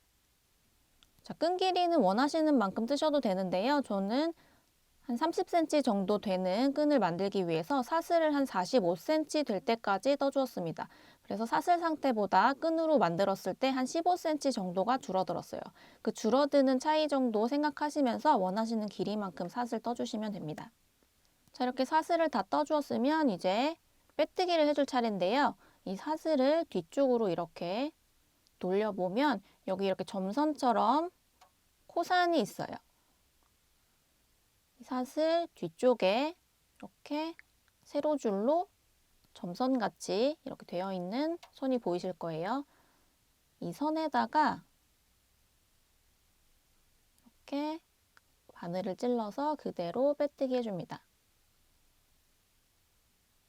자, 끈 길이는 원하시는 만큼 뜨셔도 되는데요. 저는 한 30cm 정도 되는 끈을 만들기 위해서 사슬을 한 45cm 될 때까지 떠주었습니다. 그래서 사슬 상태보다 끈으로 만들었을 때 한 15cm 정도가 줄어들었어요. 그 줄어드는 차이 정도 생각하시면서 원하시는 길이만큼 사슬 떠주시면 됩니다. 자, 이렇게 사슬을 다 떠주었으면 이제 빼뜨기를 해줄 차례인데요. 이 사슬을 뒤쪽으로 이렇게 돌려보면 여기 이렇게 점선처럼 코산이 있어요. 이 사슬 뒤쪽에 이렇게 세로줄로 점선같이 이렇게 되어 있는 선이 보이실 거예요. 이 선에다가 이렇게 바늘을 찔러서 그대로 빼뜨기 해줍니다.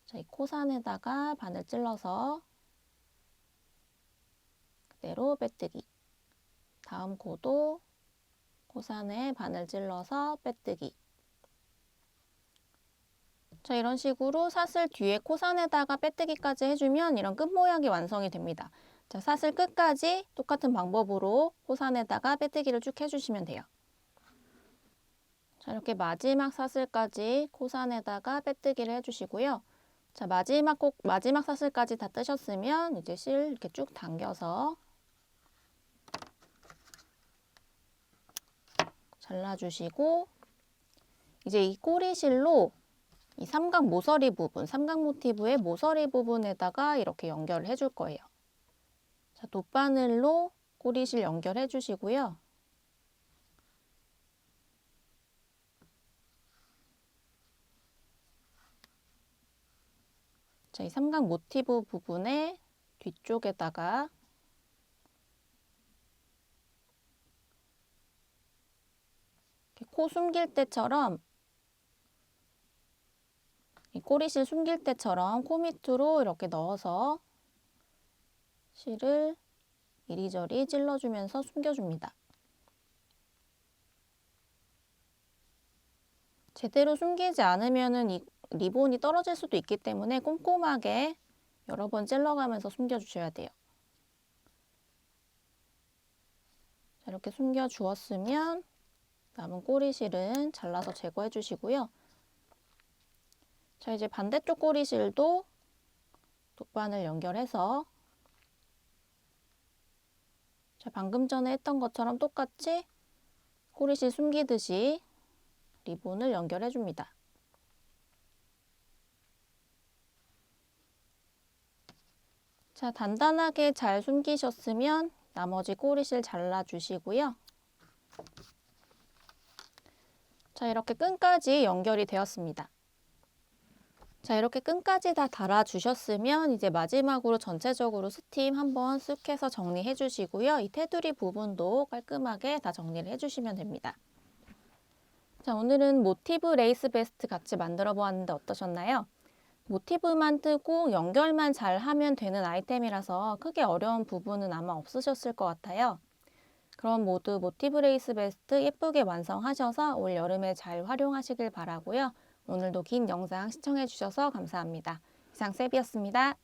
자, 이 코산에다가 바늘 찔러서 그대로 빼뜨기. 다음 코도 코산에 바늘 찔러서 빼뜨기. 자, 이런 식으로 사슬 뒤에 코산에다가 빼뜨기까지 해주면 이런 끝 모양이 완성이 됩니다. 자, 사슬 끝까지 똑같은 방법으로 코산에다가 빼뜨기를 쭉 해주시면 돼요. 자, 이렇게 마지막 사슬까지 코산에다가 빼뜨기를 해주시고요. 자, 마지막 사슬까지 다 뜨셨으면 이제 실 이렇게 쭉 당겨서 잘라주시고, 이제 이 꼬리실로 이 삼각 모서리 부분, 삼각 모티브의 모서리 부분에다가 이렇게 연결을 해줄 거예요. 자, 돗바늘로 꼬리실 연결해 주시고요. 자, 이 삼각 모티브 부분의 뒤쪽에다가 코 숨길 때처럼, 이 꼬리실 숨길 때처럼 코 밑으로 이렇게 넣어서 실을 이리저리 찔러주면서 숨겨줍니다. 제대로 숨기지 않으면은 이 리본이 떨어질 수도 있기 때문에 꼼꼼하게 여러 번 찔러가면서 숨겨주셔야 돼요. 자, 이렇게 숨겨주었으면 남은 꼬리실은 잘라서 제거해 주시고요. 자, 이제 반대쪽 꼬리실도 돗바늘 연결해서, 자, 방금 전에 했던 것처럼 똑같이 꼬리실 숨기듯이 리본을 연결해 줍니다. 자, 단단하게 잘 숨기셨으면 나머지 꼬리실 잘라주시고요. 자, 이렇게 끈까지 연결이 되었습니다. 자, 이렇게 끈까지 다 달아주셨으면 이제 마지막으로 전체적으로 스팀 한번 쓱 해서 정리해 주시고요. 이 테두리 부분도 깔끔하게 다 정리를 해주시면 됩니다. 자, 오늘은 모티브 레이스 베스트 같이 만들어 보았는데 어떠셨나요? 모티브만 뜨고 연결만 잘 하면 되는 아이템이라서 크게 어려운 부분은 아마 없으셨을 것 같아요. 그럼 모두 모티브 레이스 베스트 예쁘게 완성하셔서 올 여름에 잘 활용하시길 바라고요. 오늘도 긴 영상 시청해 주셔서 감사합니다. 이상 세비였습니다.